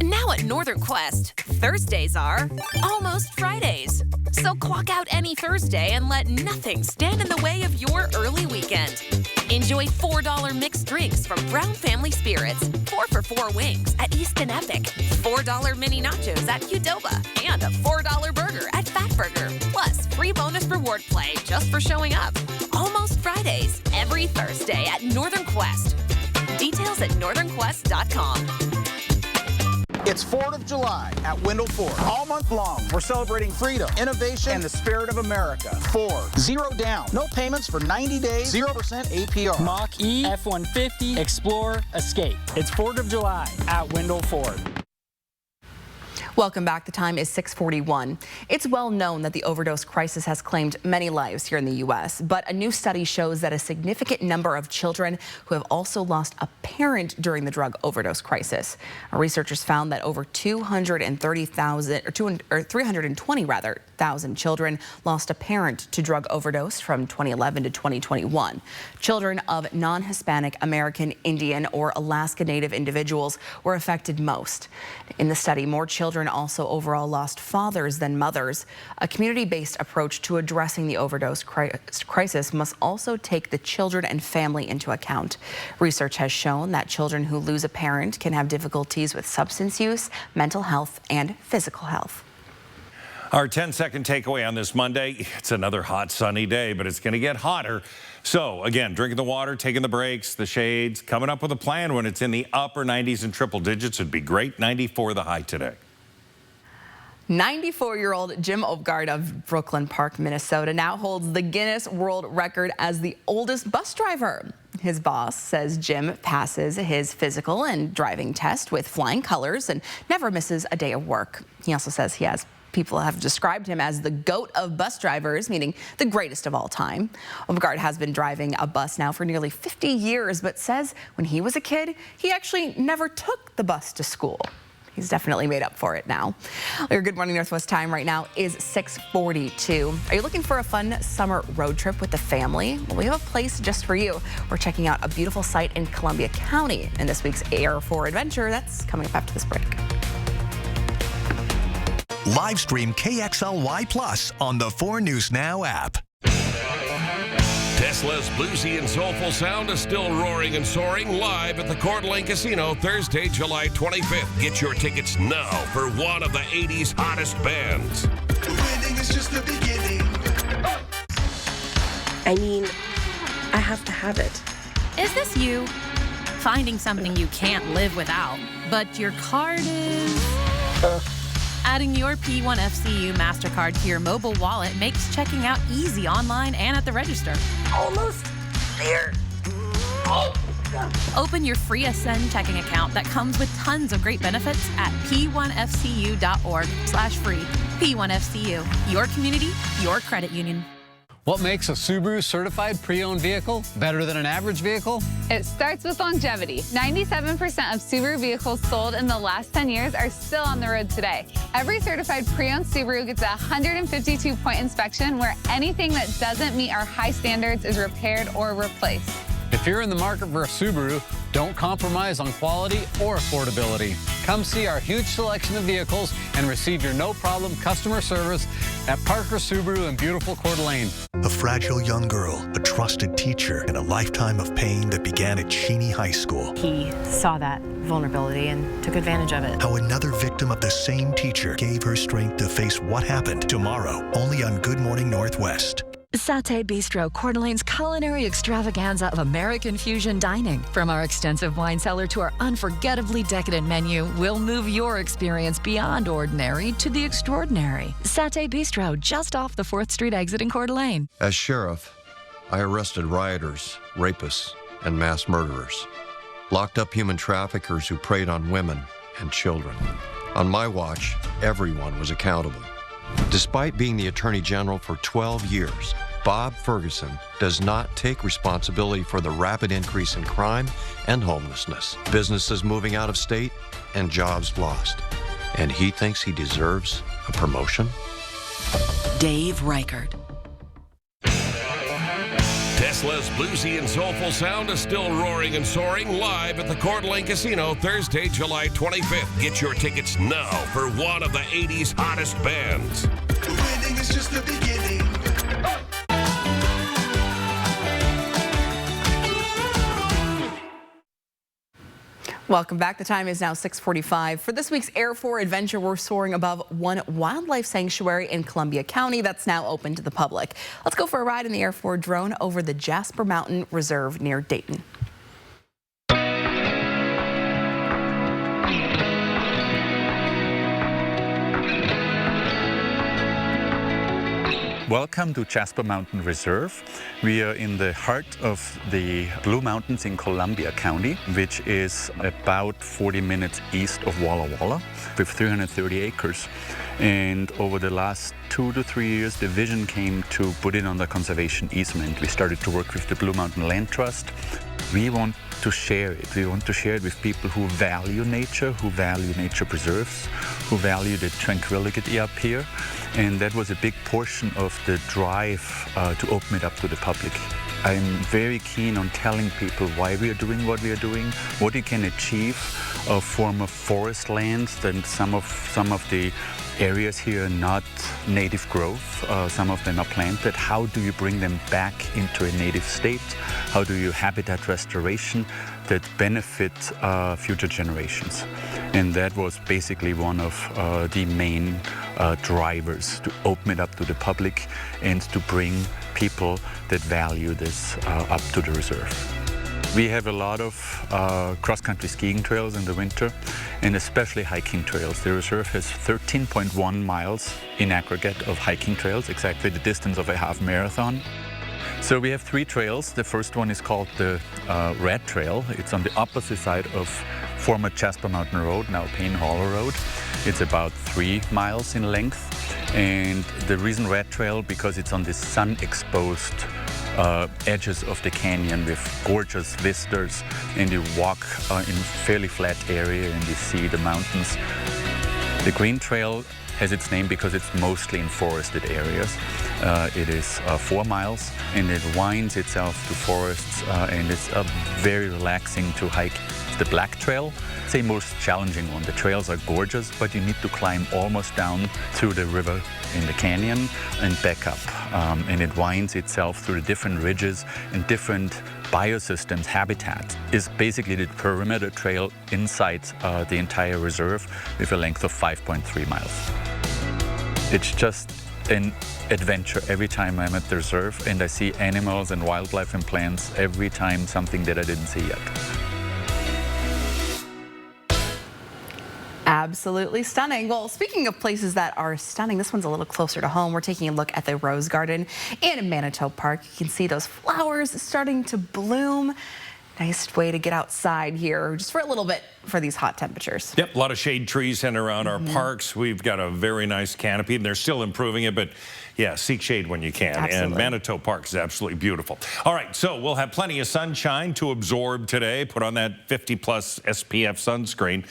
Now at Northern Quest, Thursdays are almost Fridays. So clock out any Thursday and let nothing stand in the way of your early weekend. Enjoy $4 mixed drinks from Brown Family Spirits, 4 for $4 wings at Easton Epic, $4 mini nachos at Qdoba, and a $4 burger at Fatburger. Plus, free bonus reward play just for showing up. Almost Fridays, every Thursday at Northern Quest. Details at northernquest.com. It's 4th of July at Wendell Ford. All month long, we're celebrating freedom, innovation, and the spirit of America. Ford, 0 down, no payments for 90 days, 0% APR. Mach-E, F-150, Explorer, Escape. It's 4th of July at Wendell Ford. Welcome back. The time is 6:41. It's well known that the overdose crisis has claimed many lives here in the U.S., but a new study shows that a significant number of children who have also lost a parent during the drug overdose crisis. Our researchers found that over 320,000 children lost a parent to drug overdose from 2011 to 2021. Children of non-Hispanic American, Indian, or Alaska Native individuals were affected most. In the study, more children also overall lost fathers than mothers. A community-based approach to addressing the overdose crisis must also take the children and family into account. Research has shown that children who lose a parent can have difficulties with substance use, mental health, and physical health. Our 10-second takeaway on this Monday, it's another hot, sunny day, but it's going to get hotter. So, again, drinking the water, taking the breaks, the shades, coming up with a plan when it's in the upper 90s and triple digits would be great. 94 the high today. 94-year-old Jim Opgard of Brooklyn Park, Minnesota, now holds the Guinness World Record as the oldest bus driver. His boss says Jim passes his physical and driving test with flying colors and never misses a day of work. He also says people have described him as the GOAT of bus drivers, meaning the greatest of all time. Opgard has been driving a bus now for nearly 50 years, but says when he was a kid, he actually never took the bus to school. He's definitely made up for it now. Your Good Morning Northwest time right now is 6:42. Are you looking for a fun summer road trip with the family? Well, we have a place just for you. We're checking out a beautiful site in Columbia County in this week's AR4 Adventure. That's coming up after this break. Live stream KXLY Plus on the 4 News Now app. Tesla's bluesy and soulful sound is still roaring and soaring live at the Coeur d'Alene Casino Thursday, July 25th. Get your tickets now for one of the 80s hottest bands. Winning is just the beginning. I mean, I have to have it. Is this you? Finding something you can't live without, but your card is... Adding your P1FCU MasterCard to your mobile wallet makes checking out easy online and at the register. Almost there. Oh. Open your free Ascend checking account that comes with tons of great benefits at p1fcu.org/free. P1FCU, your community, your credit union. What makes a Subaru certified pre-owned vehicle better than an average vehicle? It starts with longevity. 97% of Subaru vehicles sold in the last 10 years are still on the road today. Every certified pre-owned Subaru gets a 152-point inspection where anything that doesn't meet our high standards is repaired or replaced. If you're in the market for a Subaru, don't compromise on quality or affordability. Come see our huge selection of vehicles and receive your no-problem customer service at Parker Subaru in beautiful Coeur d'Alene. A fragile young girl, a trusted teacher, and a lifetime of pain that began at Cheney High School. He saw that vulnerability and took advantage of it. How another victim of the same teacher gave her strength to face what happened tomorrow, only on Good Morning Northwest. Satay Bistro, Coeur d'Alene's culinary extravaganza of American fusion dining. From our extensive wine cellar to our unforgettably decadent menu, we'll move your experience beyond ordinary to the extraordinary. Satay Bistro, just off the 4th Street exit in Coeur d'Alene. As sheriff, I arrested rioters, rapists, and mass murderers. Locked up human traffickers who preyed on women and children. On my watch, everyone was accountable. Despite being the Attorney General for 12 years, Bob Ferguson does not take responsibility for the rapid increase in crime and homelessness, businesses moving out of state, and jobs lost. And he thinks he deserves a promotion? Dave Reichert. Tesla's bluesy and soulful sound is still roaring and soaring live at the Coeur d'Alene Casino Thursday, July 25th. Get your tickets now for one of the 80s hottest bands. Winning is just the beginning. Welcome back. The time is now 6:45. For this week's Air 4 Adventure, we're soaring above one wildlife sanctuary in Columbia County that's now open to the public. Let's go for a ride in the Air 4 drone over the Jasper Mountain Reserve near Dayton. Welcome to Jasper Mountain Reserve. We are in the heart of the Blue Mountains in Columbia County, which is about 40 minutes east of Walla Walla, with 330 acres. And over the last 2 to 3 years, the vision came to put it under conservation easement. We started to work with the Blue Mountain Land Trust. We want to share it. We want to share it with people who value nature preserves, who value the tranquility up here. And that was a big portion of the drive to open it up to the public. I'm very keen on telling people why we are doing what we are doing, what you can achieve of former forest lands, and some of the areas here are not native growth. Some of them are planted. How do you bring them back into a native state? How do you habitat restoration that benefit future generations? And that was basically one of the main drivers to open it up to the public and to bring people that value this up to the reserve. We have a lot of cross-country skiing trails in the winter, and especially hiking trails. The reserve has 13.1 miles in aggregate of hiking trails, exactly the distance of a half marathon. So we have 3 trails. The first one is called the Red Trail. It's on the opposite side of former Jasper Mountain Road, now Payne Hollow Road. It's about 3 miles in length. And the reason Red Trail, because it's on the sun-exposed edges of the canyon with gorgeous vistas, and you walk in a fairly flat area and you see the mountains. The Green Trail has its name because it's mostly in forested areas. It is 4 miles and it winds itself to forests and it's very relaxing to hike. It's the Black Trail. It's a most challenging one. The trails are gorgeous, but you need to climb almost down through the river in the canyon and back up. And it winds itself through the different ridges and different biosystems. Habitat is basically the perimeter trail inside the entire reserve with a length of 5.3 miles. It's just an adventure every time I'm at the reserve, and I see animals and wildlife and plants every time, something that I didn't see yet. Absolutely stunning. Well, speaking of places that are stunning, this one's a little closer to home. We're taking a look at the Rose Garden in Manitou Park. You can see those flowers starting to bloom. Nice way to get outside here just for a little bit for these hot temperatures. Yep, a lot of shade trees in and around our parks. We've got a very nice canopy, and they're still improving it, but yeah, seek shade when you can. Absolutely. And Manitou Park is absolutely beautiful. All right, so we'll have plenty of sunshine to absorb today. Put on that 50-plus SPF sunscreen.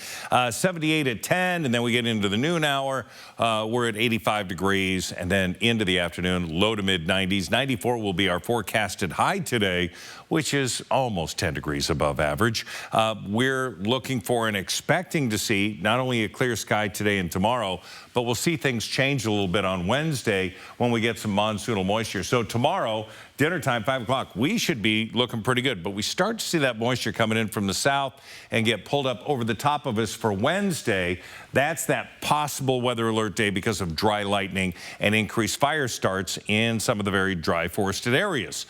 78 at 10, and then we get into the noon hour. We're at 85 degrees, and then into the afternoon, low to mid-90s. 94 will be our forecasted high today, which is almost 10 degrees above average. We're looking for and expecting to see not only a clear sky today and tomorrow, but we'll see things change a little bit on Wednesday when we get some monsoonal moisture. So tomorrow, dinner time, 5 o'clock, we should be looking pretty good. But we start to see that moisture coming in from the south and get pulled up over the top of us for Wednesday. That's that possible weather alert day because of dry lightning and increased fire starts in some of the very dry forested areas.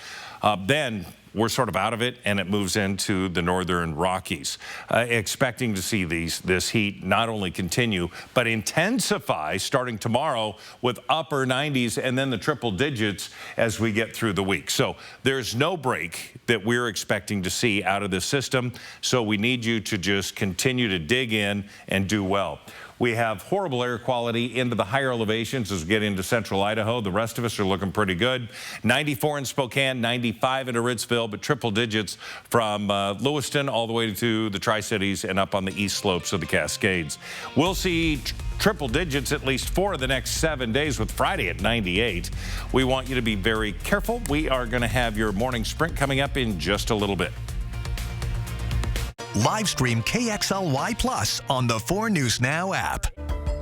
Then we're sort of out of it, and it moves into the northern Rockies. Expecting to see this heat not only continue, but intensify starting tomorrow with upper 90s and then the triple digits as we get through the week. So there's no break that we're expecting to see out of this system. So we need you to just continue to dig in and do well. We have horrible air quality into the higher elevations as we get into central Idaho. The rest of us are looking pretty good. 94 in Spokane, 95 in Ritzville, but triple digits from Lewiston all the way to the Tri-Cities and up on the east slopes of the Cascades. We'll see triple digits at least 4 of the next 7 days, with Friday at 98. We want you to be very careful. We are going to have your morning sprint coming up in just a little bit. Live stream KXLY Plus on the 4 News Now app.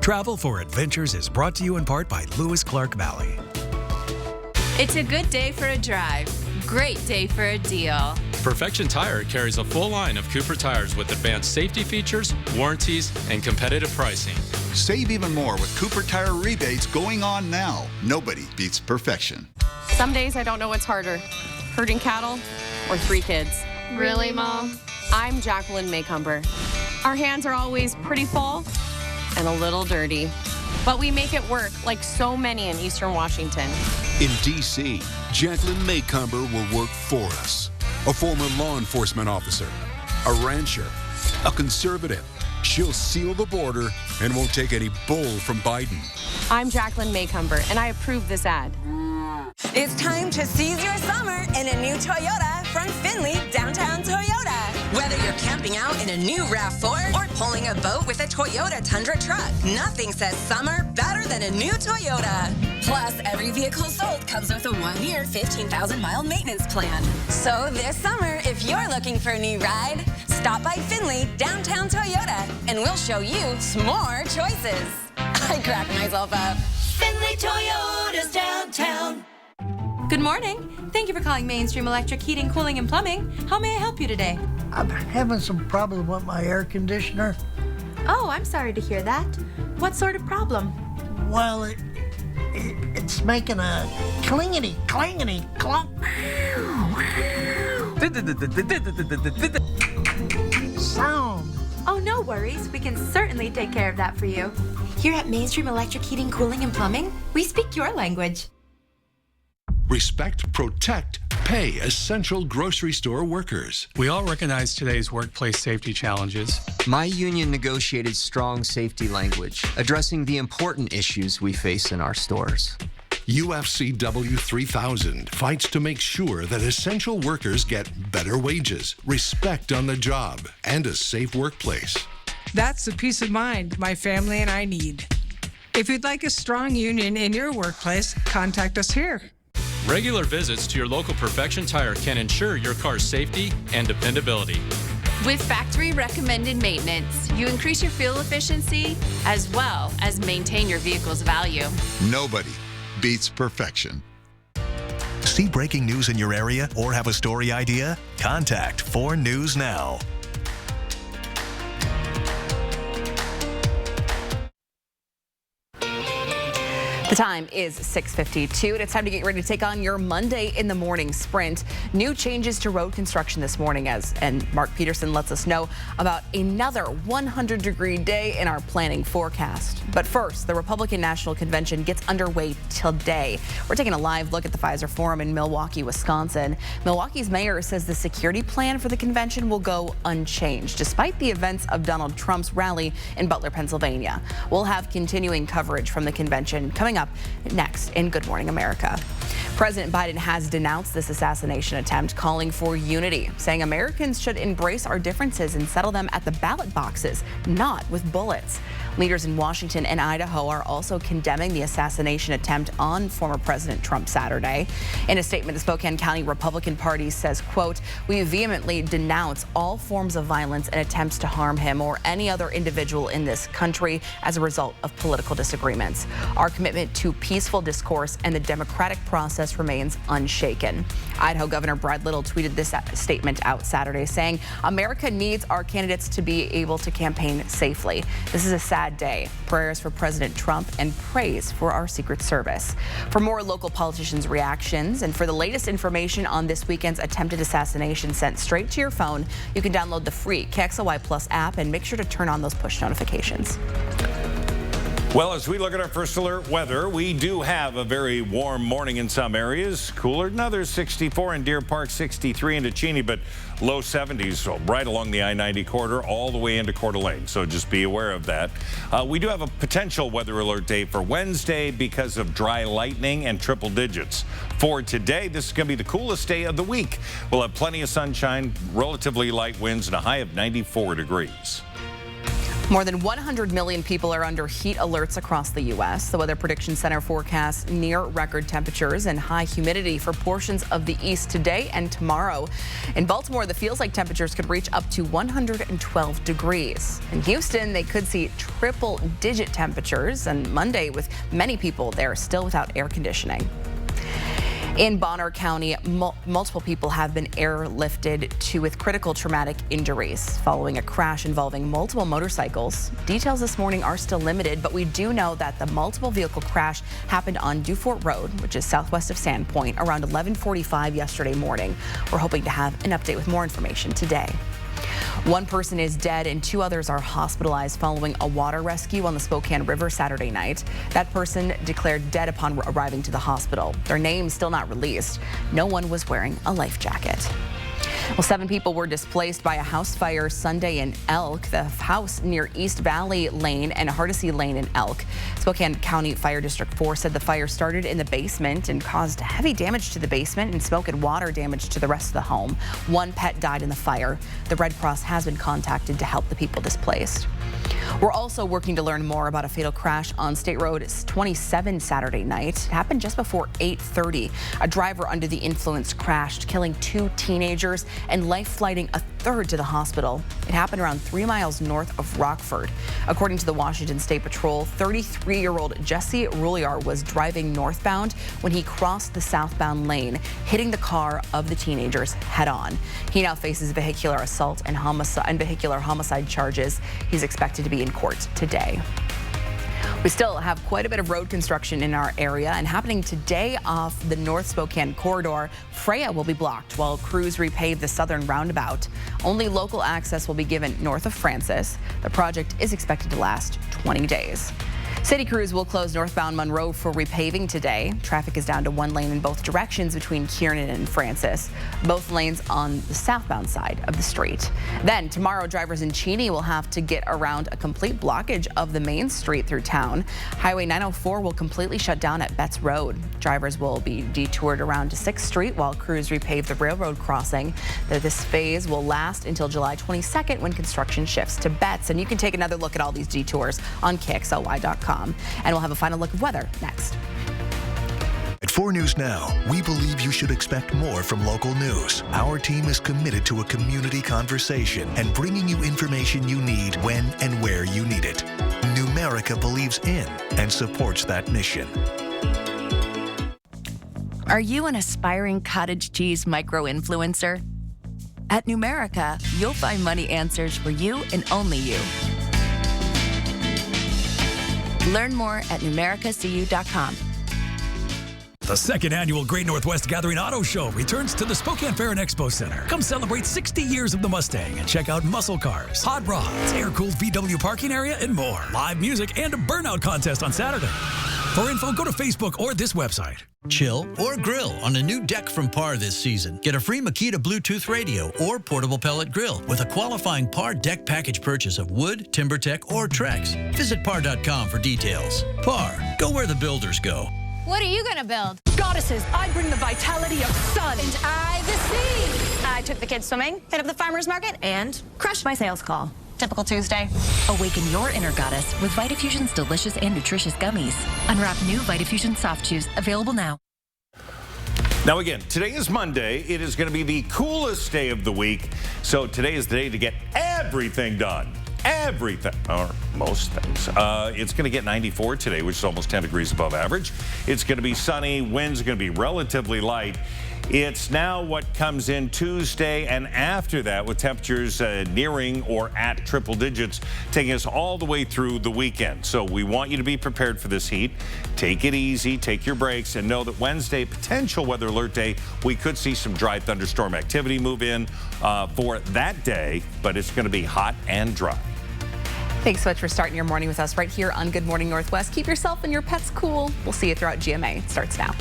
Travel for Adventures is brought to you in part by Lewis Clark Valley. It's a good day for a drive. Great day for a deal. Perfection Tire carries a full line of Cooper tires with advanced safety features, warranties, and competitive pricing. Save even more with Cooper Tire rebates going on now. Nobody beats perfection. Some days I don't know what's harder, herding cattle or 3 kids. Really, Mom? I'm Jacqueline Maycumber. Our hands are always pretty full and a little dirty, but we make it work like so many in Eastern Washington. In D.C., Jacqueline Maycumber will work for us. A former law enforcement officer, a rancher, a conservative. She'll seal the border and won't take any bull from Biden. I'm Jacqueline Maycumber, and I approve this ad. It's time to seize your summer in a new Toyota from Findlay Downtown Toyota. Whether you're camping out in a new RAV4 or pulling a boat with a Toyota Tundra truck, nothing says summer better than a new Toyota. Plus, every vehicle sold comes with a 1-year, 15,000-mile maintenance plan. So this summer, if you're looking for a new ride, stop by Findlay Downtown Toyota and we'll show you some more choices. I crack myself up. Findlay Toyota's downtown. Good morning. Thank you for calling Mainstream Electric Heating, Cooling, and Plumbing. How may I help you today? I'm having some problem with my air conditioner. Oh, I'm sorry to hear that. What sort of problem? Well, it's making a clingety, clangety, clunk sound. Oh, no worries. We can certainly take care of that for you. Here at Mainstream Electric Heating, Cooling, and Plumbing, we speak your language. Respect, protect, pay essential grocery store workers. We all recognize today's workplace safety challenges. My union negotiated strong safety language, addressing the important issues we face in our stores. UFCW 3000 fights to make sure that essential workers get better wages, respect on the job, and a safe workplace. That's the peace of mind my family and I need. If you'd like a strong union in your workplace, contact us here. Regular visits to your local Perfection Tire can ensure your car's safety and dependability. With factory recommended maintenance, you increase your fuel efficiency as well as maintain your vehicle's value. Nobody beats perfection. See breaking news in your area or have a story idea? Contact 4 News Now. The time is 6:52, and it's time to get ready to take on your Monday in the morning sprint. New changes to road construction this morning, and Mark Peterson lets us know about another 100-degree day in our planning forecast. But first, the Republican National Convention gets underway today. We're taking a live look at the Pfizer Forum in Milwaukee, Wisconsin. Milwaukee's mayor says the security plan for the convention will go unchanged, despite the events of Donald Trump's rally in Butler, Pennsylvania. We'll have continuing coverage from the convention coming up next in Good Morning America. President Biden has denounced this assassination attempt, calling for unity, saying Americans should embrace our differences and settle them at the ballot boxes, not with bullets. Leaders in Washington and Idaho are also condemning the assassination attempt on former President Trump Saturday. In a statement, the Spokane County Republican Party says, quote, "We vehemently denounce all forms of violence and attempts to harm him or any other individual in this country as a result of political disagreements. Our commitment to peaceful discourse and the democratic process remains unshaken." Idaho Governor Brad Little tweeted this statement out Saturday, saying, "America needs our candidates to be able to campaign safely. This is a sad day. Prayers for President Trump and praise for our Secret Service." For more local politicians' reactions and for the latest information on this weekend's attempted assassination sent straight to your phone, you can download the free KXLY Plus app and make sure to turn on those push notifications. Well, as we look at our first alert weather, we do have a very warm morning in some areas, cooler than others. 64 in Deer Park, 63 into Cheney, but low 70s right along the I-90 corridor all the way into Coeur d'Alene. So just be aware of that. We do have a potential weather alert day for Wednesday because of dry lightning and triple digits. For today, this is going to be the coolest day of the week. We'll have plenty of sunshine, relatively light winds, and a high of 94 degrees. More than 100 million people are under heat alerts across the U.S. The Weather Prediction Center forecasts near record temperatures and high humidity for portions of the east today and tomorrow. In Baltimore, the feels like temperatures could reach up to 112 degrees. In Houston, they could see triple-digit temperatures, and Monday with many people there still without air conditioning. In Bonner County, multiple people have been airlifted with critical traumatic injuries following a crash involving multiple motorcycles. Details this morning are still limited, but we do know that the multiple vehicle crash happened on Dufort Road, which is southwest of Sandpoint, around 11:45 yesterday morning. We're hoping to have an update with more information today. One person is dead and two others are hospitalized following a water rescue on the Spokane River Saturday night. That person declared dead upon arriving to the hospital. Their name still not released. No one was wearing a life jacket. Well, 7 people were displaced by a house fire Sunday in Elk. The house near East Valley Lane and Hardesty Lane in Elk. Spokane County Fire District 4 said the fire started in the basement and caused heavy damage to the basement and smoke and water damage to the rest of the home. One pet died in the fire. The Red Cross has been contacted to help the people displaced. We're also working to learn more about a fatal crash on State Road 27 Saturday night. It happened just before 8:30. A driver under the influence crashed, killing 2 teenagers and life-flighting a third to the hospital. It happened around 3 miles north of Rockford. According to the Washington State Patrol, 33-year-old Jesse Rouliar was driving northbound when he crossed the southbound lane, hitting the car of the teenagers head-on. He now faces vehicular assault and vehicular homicide charges. He's expected to be in court today. We still have quite a bit of road construction in our area, and happening today off the North Spokane corridor. Freya will be blocked while crews repave the southern roundabout. Only local access will be given north of Francis. The project is expected to last 20 days. City crews will close northbound Monroe for repaving today. Traffic is down to 1 lane in both directions between Kiernan and Francis, both lanes on the southbound side of the street. Then tomorrow, drivers in Cheney will have to get around a complete blockage of the main street through town. Highway 904 will completely shut down at Betts Road. Drivers will be detoured around to 6th Street while crews repave the railroad crossing. This phase will last until July 22nd when construction shifts to Betts. And you can take another look at all these detours on KXLY.com. And we'll have a final look of weather next. At 4 News Now, we believe you should expect more from local news. Our team is committed to a community conversation and bringing you information you need when and where you need it. Numerica believes in and supports that mission. Are you an aspiring cottage cheese micro-influencer? At Numerica, you'll find money answers for you and only you. Learn more at numericacu.com. The second annual Great Northwest Gathering Auto Show returns to the Spokane Fair and Expo Center. Come celebrate 60 years of the Mustang and check out muscle cars, hot rods, air-cooled VW parking area, and more. Live music and a burnout contest on Saturday. For info, go to Facebook or this website. Chill or grill on a new deck from Par this season. Get a free Makita Bluetooth radio or portable pellet grill with a qualifying Par deck package purchase of wood, TimberTech, or Trex. Visit par.com for details. Par, go where the builders go. What are you gonna build? Goddesses, I bring the vitality of sun. And I, the sea. I took the kids swimming, hit up the farmer's market, and crushed my sales call. Typical Tuesday. Awaken your inner goddess with Vitafusion's delicious and nutritious gummies. Unwrap new Vitafusion soft chews, available now. Now again, today is Monday. It is going to be the coolest day of the week. So today is the day to get everything done. Everything, or most things. It's going to get 94 today, which is almost 10 degrees above average. It's going to be sunny. Winds are going to be relatively light. It's now what comes in Tuesday and after that with temperatures nearing or at triple digits, taking us all the way through the weekend. So we want you to be prepared for this heat. Take it easy, take your breaks, and know that Wednesday, potential weather alert day, we could see some dry thunderstorm activity move in for that day, but it's going to be hot and dry. Thanks so much for starting your morning with us right here on Good Morning Northwest. Keep yourself and your pets cool. We'll see you throughout GMA. It starts now.